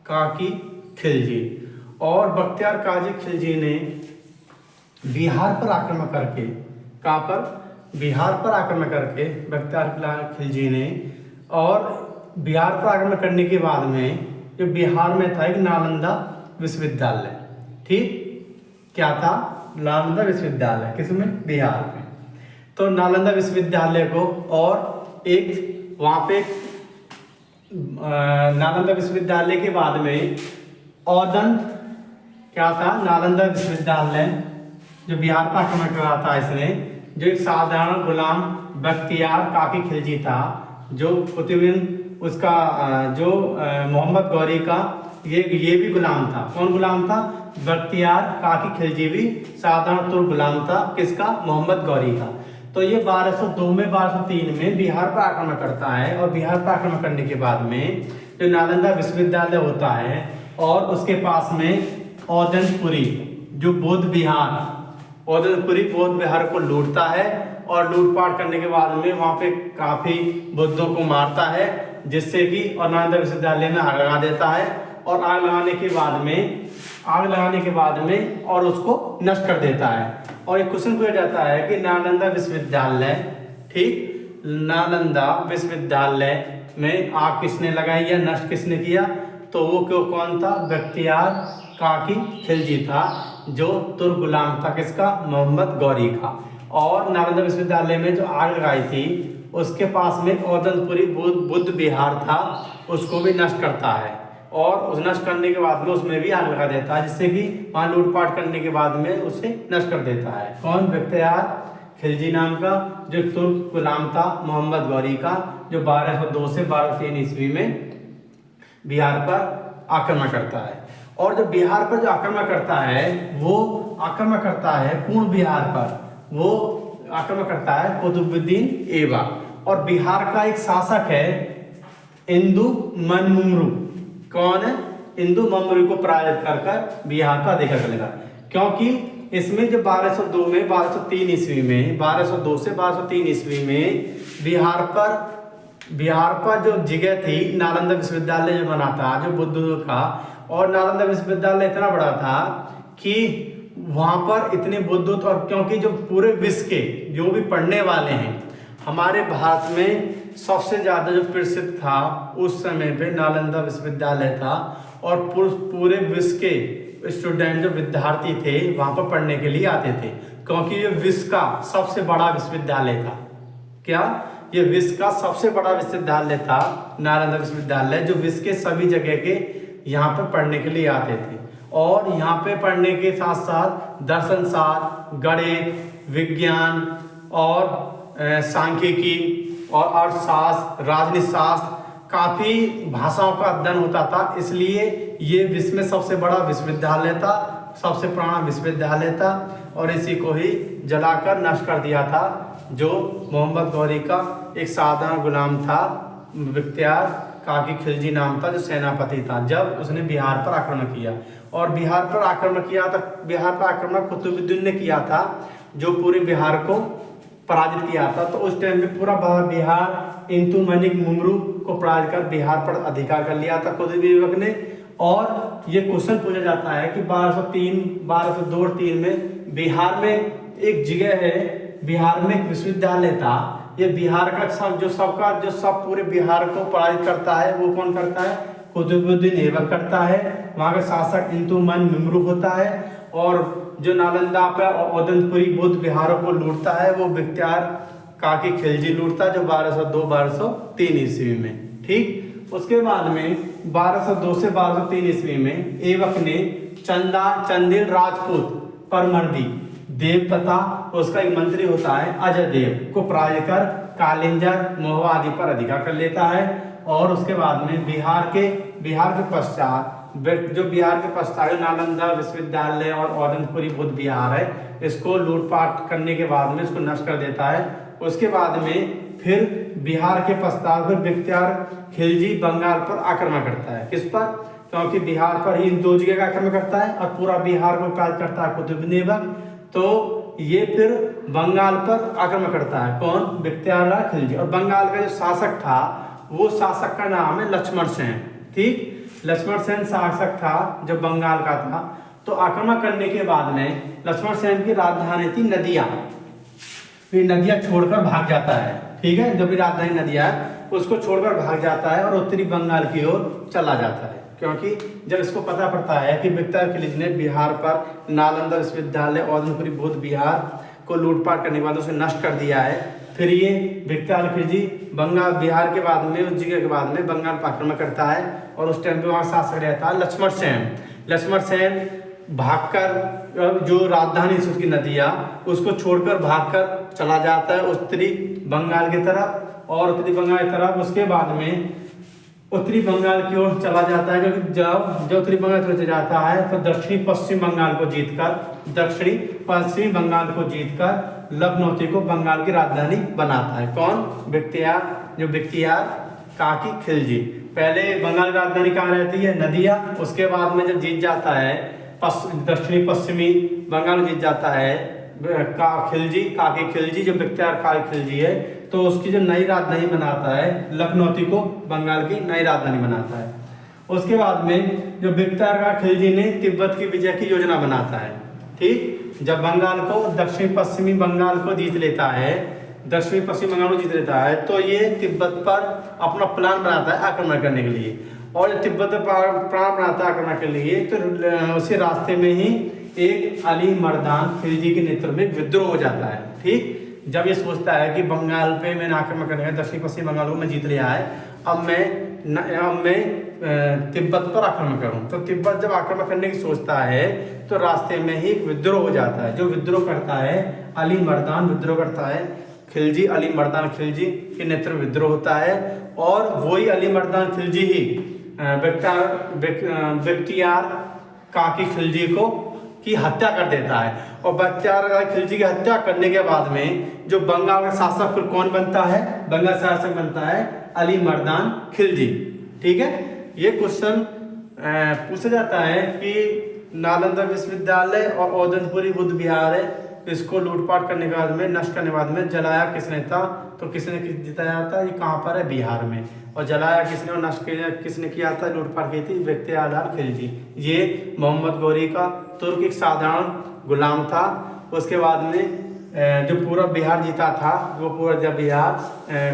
काकी खिलजी। और बख्तियार काजी खिलजी ने बिहार पर आक्रमण करके, कहाँ पर, बिहार पर आक्रमण करके बख्तियार खिलजी ने, और बिहार पर आक्रमण करने के बाद में जो बिहार में था एक नालंदा विश्वविद्यालय, ठीक, क्या था, नालंदा विश्वविद्यालय, किसमें, बिहार में। तो नालंदा विश्वविद्यालय को, और एक वहाँ पे नालंदा विश्वविद्यालय के बाद में औदन, क्या था, नालंदा विश्वविद्यालय जो बिहार पर आक्रमण कर रहा था इसने, जो एक साधारण गुलाम बख्तियार काकी खिलजी था, जो कुतुबुद्दीन उसका जो मोहम्मद गौरी का ये भी गुलाम था। कौन गुलाम था, बख्तियार काकी खिलजी भी साधारण तुर्क गुलाम था, किसका, मोहम्मद गौरी का। तो ये 1202 में 1203 में बिहार पर आक्रमण करता है, और बिहार पर आक्रमण करने के बाद में जो नालंदा विश्वविद्यालय होता है और उसके पास में औदनपुरी जो बौद्ध विहार, औदनपुरी बौद्ध विहार को लूटता है, और लूटपाट करने के बाद में वहाँ पे काफ़ी बुद्धों को मारता है, जिससे कि, और नालंदा विश्वविद्यालय में आग लगा देता है, और आग लगाने के बाद में और उसको नष्ट कर देता है। और एक क्वेश्चन पूछा जाता है कि नालंदा विश्वविद्यालय, ठीक, नालंदा विश्वविद्यालय में आग किसने लगाई या नष्ट किसने किया, तो वो कौन था, बख्तियार काकी खिलजी था, जो तुर्क गुलाम था, किसका, मोहम्मद गौरी का। और नालंदा विश्वविद्यालय में जो आग लगाई थी उसके पास में औदनपुरी बुद्ध विहार था, उसको भी नष्ट करता है, और उस नष्ट करने के बाद में उसमें भी आग लगा देता है, जिससे कि वहाँ लूटपाट करने के बाद में उसे नष्ट कर देता है। कौन, बख्तियार खिलजी नाम का जो तुर्क गुलाम था मोहम्मद गौरी का, जो 1202 से 1203 ईस्वी में बिहार पर आक्रमण करता है। और जो बिहार पर जो आक्रमण करता है वो आक्रमण करता है पूर्ण बिहार पर, वो आक्रमण करता है कुतुबुद्दीन ऐबक। और बिहार का एक शासक है इंदुमन्मुरु। कौन है, इंदुमन्मुरु को पराजित कर बिहार का अधिकार कर लेगा। क्योंकि इसमें जो 1202 में 1203 ईस्वी में 1202 से 1203 ईस्वी में बिहार पर जो जगह थी, नालंदा विश्वविद्यालय जो बना था जो बुद्धों का, और नालंदा विश्वविद्यालय इतना बड़ा था कि वहाँ पर इतने बुद्ध, और क्योंकि जो पूरे विश्व के जो भी पढ़ने वाले हैं, हमारे भारत में सबसे ज़्यादा जो प्रसिद्ध था उस समय पे नालंदा विश्वविद्यालय था, और पूरे विश्व के स्टूडेंट जो विद्यार्थी थे वहाँ पर पढ़ने के लिए आते थे, क्योंकि ये विश्व का सबसे बड़ा विश्वविद्यालय था। क्या, ये विश्व का सबसे बड़ा विश्वविद्यालय था नालंदा विश्वविद्यालय, जो विश्व के सभी जगह के यहाँ पे पढ़ने के लिए आते थे। और यहाँ पे पढ़ने के साथ साथ दर्शन शास्त्र, गणित, विज्ञान और सांख्यिकी और अर्थशास्त्र, राजनीति शास्त्र, काफ़ी भाषाओं का अध्ययन होता था। इसलिए ये विश्व में सबसे बड़ा विश्वविद्यालय था, सबसे पुराना विश्वविद्यालय था, और इसी को ही जलाकर नष्ट कर दिया था, जो मोहम्मद गौरी का एक साधारण गुलाम था, बख्तियार काकी खिलजी नाम था, जो सेनापति था, जब उसने बिहार पर आक्रमण किया। और बिहार पर आक्रमण किया था, बिहार पर आक्रमण कुतुबुद्दीन ने किया था, जो पूरे बिहार को पराजित किया था। तो उस टाइम में पूरा बिहार इंदुमन्मुरु को पराजित कर बिहार पर अधिकार कर लिया था कुतुबुद्दीन ऐबक ने। और ये क्वेश्चन पूछा जाता है कि 1202 और 3 में बिहार में एक जगह है, बिहार में एक विश्वविद्यालय था, ये बिहार का सब पूरे बिहार को पराजित करता है, वो कौन करता है, कुतुबुद्दीन ऐबक करता है। वहाँ का शासक इंदुमन्मुरु होता है, और जो नालंदा पर औदनपुरी बुद्ध विहारों को लूटता है वो बख्तियार काकी खिलजी लूटता है, जो 1202-1203 ईस्वी में। ठीक, उसके बाद में 1202 से 1203 ईस्वी में ऐबक ने चंदेल राजपूत परमर्दी देव तथा उसका एक मंत्री होता है अजय देव को पराजित कर कालिंजर, महुआ आदि पर अधिकार कर लेता है। और उसके बाद में बिहार के पश्चात नालंदा विश्वविद्यालय और औदनपुरी बुद्ध विहार है, इसको लूटपाट करने के बाद में इसको नष्ट कर देता है। उसके बाद में फिर बिहार के पश्चात फिर बख्तियार खिलजी बंगाल पर आक्रमण करता है। किस पर, क्योंकि बिहार पर ही इन दो जगह का आक्रमण करता है और पूरा बिहार को पराजित करता है कुतुबुद्दीन ऐबक। तो ये फिर बंगाल पर आक्रमण करता है कौन, बख्तियार खिलजी। और बंगाल का जो शासक था वो शासक का नाम है लक्ष्मण सेन। ठीक, लक्ष्मण सेन शासक था जो बंगाल का था। तो आक्रमण करने के बाद में लक्ष्मण सेन की राजधानी थी नदिया, फिर नदिया छोड़कर भाग जाता है। ठीक है, जो भी राजधानी नदिया है उसको छोड़कर भाग जाता है और उत्तरी बंगाल की ओर चला जाता है, क्योंकि जब इसको पता पड़ता है कि बख्तियार खिलजी ने बिहार पर नालंदा विश्वविद्यालय औदनपुरी बौद्ध बिहार को लूटपाट करने के बाद उसे नष्ट कर दिया है, फिर ये बख्तियार खिलजी बंगाल बिहार के बाद में उस जगह के बाद में बंगाल पर आक्रमण करता है। और उस टाइम पे वहाँ शासक रहता है लक्ष्मण सेन। लक्ष्मण सेन भागकर जो राजधानी है उसकी नदिया उसको छोड़कर भागकर चला जाता है उत्तरी बंगाल की तरफ। और उत्तरी बंगाल की तरफ उसके बाद में उत्तरी बंगाल की ओर चला जाता है, क्योंकि जब उत्तरी बंगाल की ओर जाता है तो दक्षिणी पश्चिम बंगाल को जीतकर लखनऊ को बंगाल की राजधानी बनाता है। कौन, बख्तियार काकी खिलजी। पहले बंगाल की राजधानी कहाँ रहती है, नदिया। उसके बाद में जब जीत जाता है दक्षिणी पश्चिमी बंगाल जीत जाता है काकी खिलजी, जो बख्तियार काकी खिलजी है, तो उसकी जो नई राजधानी बनाता है लखनऊ को बंगाल की नई राजधानी बनाता है। उसके बाद में जो बख्तियार काकी खिलजी ने तिब्बत की विजय की योजना बनाता है। ठीक, जब बंगाल को दक्षिण पश्चिमी बंगाल को जीत लेता है, तो ये तिब्बत पर अपना प्लान बनाता है आक्रमण करने के लिए। और तिब्बत पर प्लान बनाता है आक्रमण के लिए, तो उसी रास्ते में ही एक अली मर्दान खिलजी के नेतृत्व में विद्रोह हो जाता है। ठीक, जब ये सोचता है कि बंगाल पे मैंने आक्रमण करने का, दक्षिण पश्चिम बंगाल को मैं जीत लिया है, अब मैं तिब्बत पर आक्रमण करूं। तो तिब्बत जब आक्रमण करने की सोचता है तो रास्ते में ही एक विद्रोह हो जाता है। जो विद्रोह करता है अली मर्दान विद्रोह करता है, अली मर्दान खिलजी के नेतृत्व में विद्रोह होता है। और वही अली मर्दान खिलजी ही बख्तियार काकी खिलजी की हत्या कर देता है। और बख्तियार खिलजी की हत्या करने के बाद में जो बंगाल का शासक फिर कौन बनता है, बंगाल शासक बनता है अली मर्दान खिलजी। ठीक है, ये क्वेश्चन पूछा जाता है कि नालंदा विश्वविद्यालय और औदनपुरी बुद्ध विहार है, इसको लूटपाट करने के बाद में, नष्ट करने के बाद में जलाया किसने था, तो किसने जिताया था, ये कहाँ पर है, बिहार में। और जलाया किसने और नष्ट किसने किया था, लूटपाट की थी बख्तियार खिलजी। ये मोहम्मद गौरी का तुर्क एक साधारण गुलाम था। उसके बाद में जो पूरा बिहार जीता था, वो पूरा जब बिहार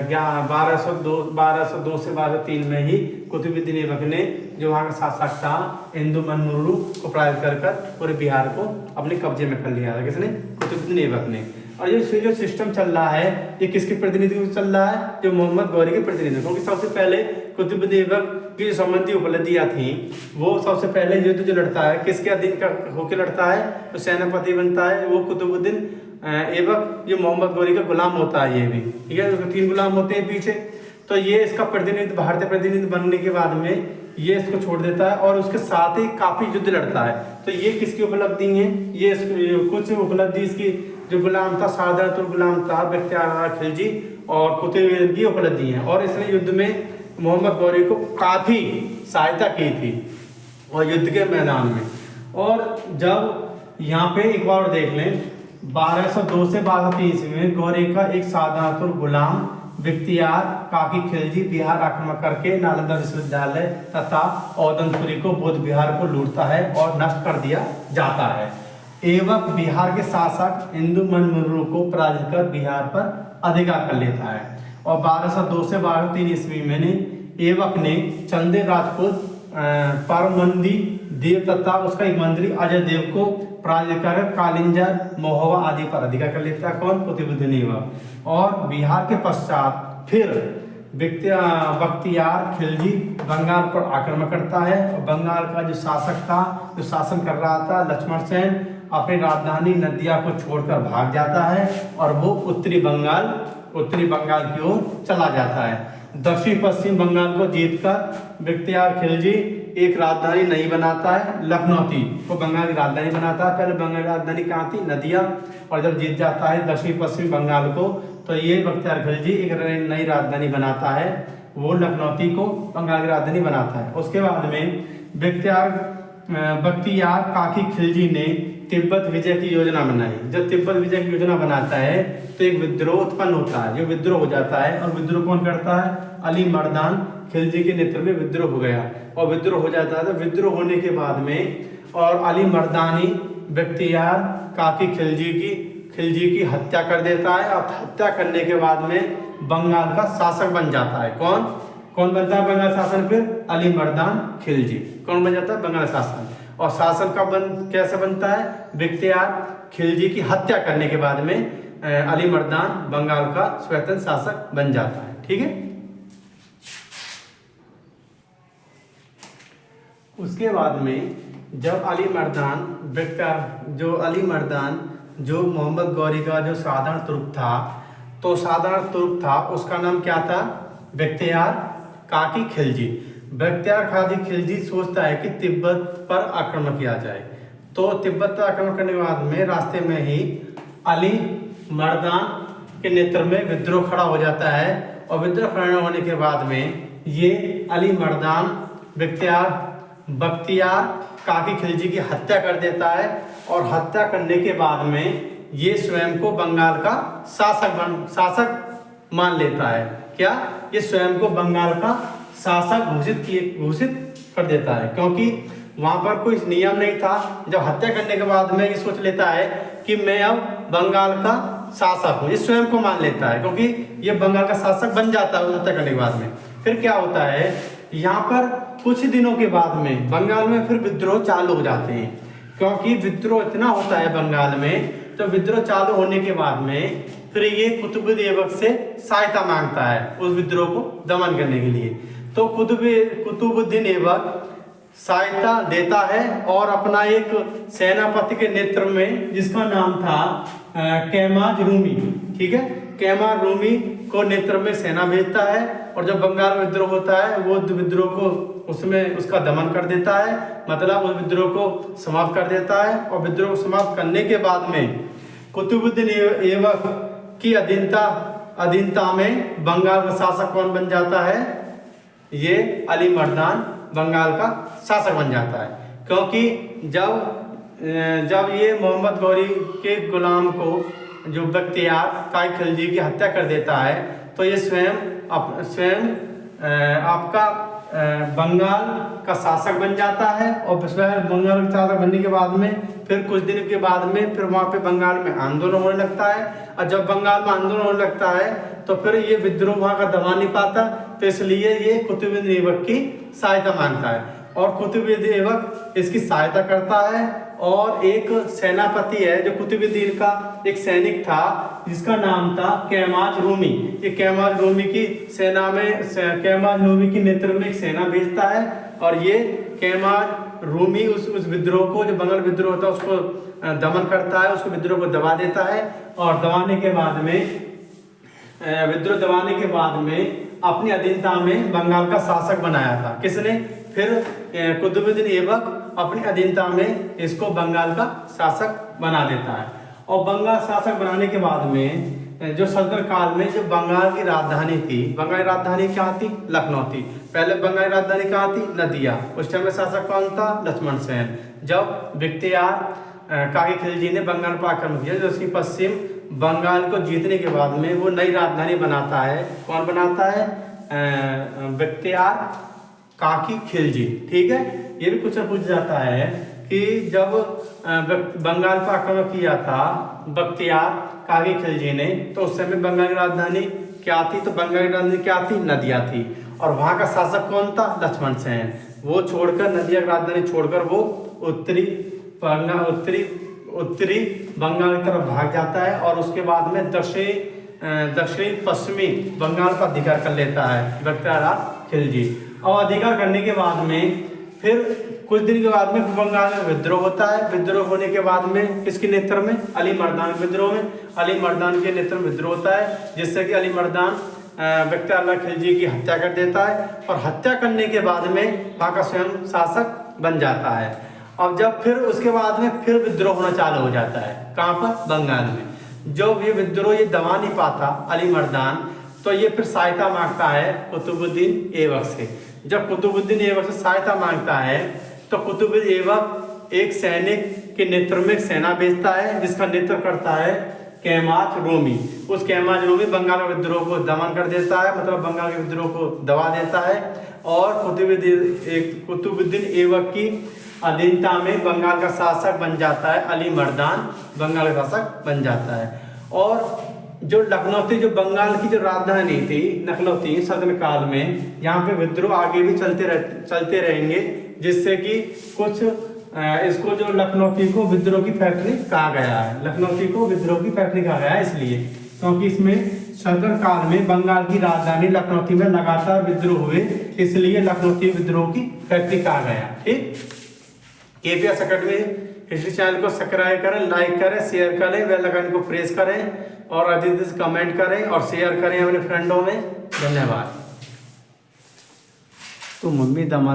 1202 से 1203 में ही कुतुबुद्दीन ऐबक ने, जो वहाँ का शासक था इंदुमन मुर्रू, को पराजित कर पूरे बिहार को अपने कब्जे में कर लिया था। किसने, कुतुबुद्दीन ऐबक ने। और ये जो सिस्टम चल रहा है ये किसके प्रतिनिधित्व चल रहा है, जो मोहम्मद गौरी के प्रतिनिधित्व। क्योंकि सबसे पहले कुतुबुद्दीन ऐबक की जो संबंधी उपलब्धियाँ थी, वो सबसे पहले युद्ध जो लड़ता है किसके अधीन का होकर लड़ता है, तो सेनापति बनता है वो कुतुबुद्दीन ऐबक, जो मोहम्मद गौरी का गुलाम होता है। ये भी ठीक है, उसके 3 गुलाम होते हैं पीछे। तो ये इसका प्रतिनिधित्व, भारतीय प्रतिनिधि बनने के बाद में ये इसको छोड़ देता है और उसके साथ ही काफी युद्ध लड़ता है। तो ये किसकी उपलब्धि है, ये कुछ उपलब्धि इसकी, जो गुलाम था साधारण गुलाम था बख्तियार खिलजी और कुतुबुद्दीन की उपलब्धि है। और इसने युद्ध में मोहम्मद गौरी को काफी सहायता की थी और युद्ध के मैदान में। और जब यहाँ पे एक बार देख लें, 1202 से 1203 ईस्वी में गौरी का एक साधारण गुलाम बख्तियार काकी खिलजी बिहार आक्रमण करके नालंदा विश्वविद्यालय तथा औदनपुरी को बौद्ध बिहार को लूटता है और नष्ट कर दिया जाता है। ऐबक बिहार के शासक इंदुमन मुर्रू को पराजित कर बिहार पर अधिकार कर लेता है। और 1202 से 1203 ईस्वी में ऐबक ने चंदे राजपूत परमंदी देव तथा उसका एक मंत्री अजय देव को पराजित कर कालिंजर महोबा आदि पर अधिकार कर लेता है। कौन, कुतुबुद्दीन ऐबक। और बिहार के पश्चात फिर बख्तियार खिलजी बंगाल पर आक्रमण करता है। और बंगाल का जो शासक था, जो शासन कर रहा था लक्ष्मण सेन, अपनी राजधानी नदिया को छोड़कर भाग जाता है और वो उत्तरी बंगाल की ओर चला जाता है। दक्षिण पश्चिम बंगाल को जीतकर बख्तियार खिलजी एक राजधानी नहीं बनाता है, लखनऊ को बंगाल की राजधानी बनाता है। पहले बंगाल की राजधानी कहाँ थी, नदिया। और जब जीत जाता है दक्षिण पश्चिम बंगाल को, तो ये बख्तियार खिलजी एक नई राजधानी बनाता है, वो लखनऊ को बंगाल की राजधानी बनाता है। उसके बाद में बख्तियार काकी खिलजी ने तिब्बत विजय की योजना बनाई। जब तिब्बत विजय की योजना बनाता है तो एक विद्रोह उत्पन्न होता है, जो विद्रोह हो जाता है। और विद्रोह कौन करता है? अली मर्दान खिलजी के नेतृत्व में विद्रोह हो गया और विद्रोह हो जाता है। तो विद्रोह होने के बाद में और अली मर्दानी बख्तियार काकी खिलजी की हत्या कर देता है। और हत्या करने के बाद में बंगाल का शासक बन जाता है। कौन बनता है बंगाल शासन? फिर अली मर्दान खिलजी कौन बन जाता है? बंगाल शासन। और शासन कैसे बनता है? बख्तियार खिलजी की हत्या करने के बाद में अली मर्दान बंगाल का स्वतंत्र शासक बन जाता है। ठीक है। उसके बाद में जब अली मर्दान जो मोहम्मद गौरी का जो साधारण तुर्क था, उसका नाम क्या था? बख्तियार काकी खिलजी। बख्तियार काकी खिलजी सोचता है कि तिब्बत पर आक्रमण किया जाए। तो तिब्बत पर आक्रमण करने के बाद में रास्ते में ही अली मर्दान के नेतृत्व में विद्रोह खड़ा हो जाता है। और विद्रोह खड़ा होने के बाद में ये अली मर्दान बख्तियार काकी खिलजी की हत्या कर देता है। और हत्या करने के बाद में ये स्वयं को बंगाल का शासक मान लेता है। क्या? ये स्वयं को बंगाल का शासक घोषित कर देता है, क्योंकि वहां पर कोई नियम नहीं था। जब हत्या करने के बाद में ये सोच लेता है कि मैं अब बंगाल का शासक हूँ, ये स्वयं को मान लेता है, क्योंकि ये बंगाल का शासक बन जाता है हत्या करने के बाद में। फिर क्या होता है, यहाँ पर कुछ दिनों के बाद में बंगाल में फिर विद्रोह चालू हो जाते हैं, क्योंकि विद्रोह इतना होता है बंगाल में। तो विद्रोह चालू होने के बाद में फिर ये कुतुबुद्दीन ऐबक से सहायता मांगता है उस विद्रोह को दमन करने के लिए। तो कुतुबुद्दीन ऐबक सहायता देता है और अपना एक सेनापति के नेतृत्व में, जिसका नाम था कैमाज रूमी, ठीक है, कैमाज रूमी को नेतृत्व में सेना भेजता है। और जब बंगाल में विद्रोह होता है वो विद्रोह को उसका दमन कर देता है, मतलब उस विद्रोह को समाप्त कर देता है। और विद्रोह को समाप्त करने के बाद में कुतुबुद्दीन ऐबक की अधीनता में बंगाल का शासक कौन बन जाता है? ये अली मर्दान बंगाल का शासक बन जाता है। क्योंकि जब ये मोहम्मद गौरी के गुलाम को जो बख्तियार काकी खिलजी की हत्या कर देता है, तो ये स्वयं आपका बंगाल का शासक बन जाता है। और स्वयं बंगाल का शासक बनने के बाद में फिर कुछ दिन के बाद में फिर वहाँ पे बंगाल में आंदोलन होने लगता है। और जब बंगाल में आंदोलन होने लगता है तो फिर ये विद्रोह वहाँ का दबा नहीं पाता, तो इसलिए ये कुतुबुद्दीन ऐबक की सहायता मांगता है। और कुतुबुद्दीन ऐबक इसकी सहायता करता है। और एक सेनापति है जो कुतुबुद्दीन का एक सैनिक था, जिसका नाम था कैमाज रूमी। ये कैमाज रूमी की सेना में कैमाज रूमी की नेतृत्व में एक सेना भेजता है। और ये कैमाज रूमी उस विद्रोह को, जो बंगाल विद्रोह होता है, उसको दमन करता है, उसको विद्रोह को दबा देता है। और दबाने के बाद में अपनी अधीनता में बंगाल का शासक बनाया था। किसने? फिर कुतुबुद्दीन ऐबक अपनी अधीनता में इसको बंगाल का शासक बना देता है। और बंगाल शासक बनाने के बाद में जो सल्तनत काल में जो बंगाल की राजधानी थी, बंगाल की राजधानी क्या थी? लखनऊ थी। पहले बंगाल की राजधानी कहाँ थी? नदिया। उस टाइम में शासक कौन था? लक्ष्मण सेन। जब बख्तियार काकी खिलजी ने बंगाल पर आक्रमण किया, जो उसकी पश्चिम बंगाल को जीतने के बाद में वो नई राजधानी बनाता है। कौन बनाता है? बख्तियार काकी खिलजी। ठीक है। ये भी कुछ पूछ जाता है कि जब बंगाल पर आक्रमण किया था बख्तियार काकी खिलजी ने, तो उस समय बंगाल की राजधानी क्या थी? तो बंगाल की राजधानी क्या थी? नदिया थी। और वहाँ का शासक कौन था? लक्ष्मण सेन। वो छोड़कर नदिया की राजधानी छोड़कर वो उत्तरी बंगाल की तरफ भाग जाता है। और उसके बाद में दक्षिणी पश्चिमी बंगाल पर अधिकार कर लेता है बख्तियार खिलजी। और अधिकार करने के बाद में फिर कुछ दिन के बाद में बंगाल में विद्रोह होता है। विद्रोह होने के बाद में किसके नेतृत्व में? अली मर्दान के विद्रोह में। अली मर्दान के नेतृत्व में विद्रोह होता है, जिससे कि अली मर्दान बख्तियार खिलजी की हत्या कर देता है। और हत्या करने के बाद में वहाँ का स्वयं शासक बन जाता है। अब जब फिर उसके बाद में फिर विद्रोह होना चालू हो जाता है। कहाँ पर? बंगाल में। जब ये विद्रोह ये दबा नहीं पाता अली मर्दान, तो ये फिर सहायता मांगता है कुतुबुद्दीन ऐबक से। जब कुतुबुद्दीन ऐबक से सहायता मांगता है तो कुतुबुद्दीन ऐबक एक सैनिक के नेतृत्व में सेना भेजता है जिसका नेतृत्व करता है कैमाच रोमी। उस कैमाच रोमी बंगाल के विद्रोह को दमन कर देता है, मतलब बंगाल के विद्रोह को दबा देता है और कुतुबुद्दीन ऐबक की अधीनता में बंगाल का शासक बन जाता है अली मर्दान, बंगाल का शासक बन जाता है। और जो लखनऊ जो बंगाल की जो राजधानी थी लखनऊ सल्तनत काल में, यहाँ पे विद्रोह आगे भी चलते रहेंगे, जिससे कि कुछ इसको जो लखनऊ को विद्रोह की फैक्ट्री कहा गया है। लखनऊ को विद्रोह की फैक्ट्री कहा गया है इसलिए क्योंकि इसमें सल्तनत काल में बंगाल की राजधानी लखनऊ में लगातार विद्रोह हुए, इसलिए लखनऊ विद्रोह की फैक्ट्री कहा गया। ठीक, केपीएस अकेडमी हिस्ट्री चैनल को सब्सक्राइब करें, लाइक करें, शेयर करें, बेल आइकन को प्रेस करें और अधिक से कमेंट करें और शेयर करें अपने फ्रेंडों में। धन्यवाद। तो मम्मी दमा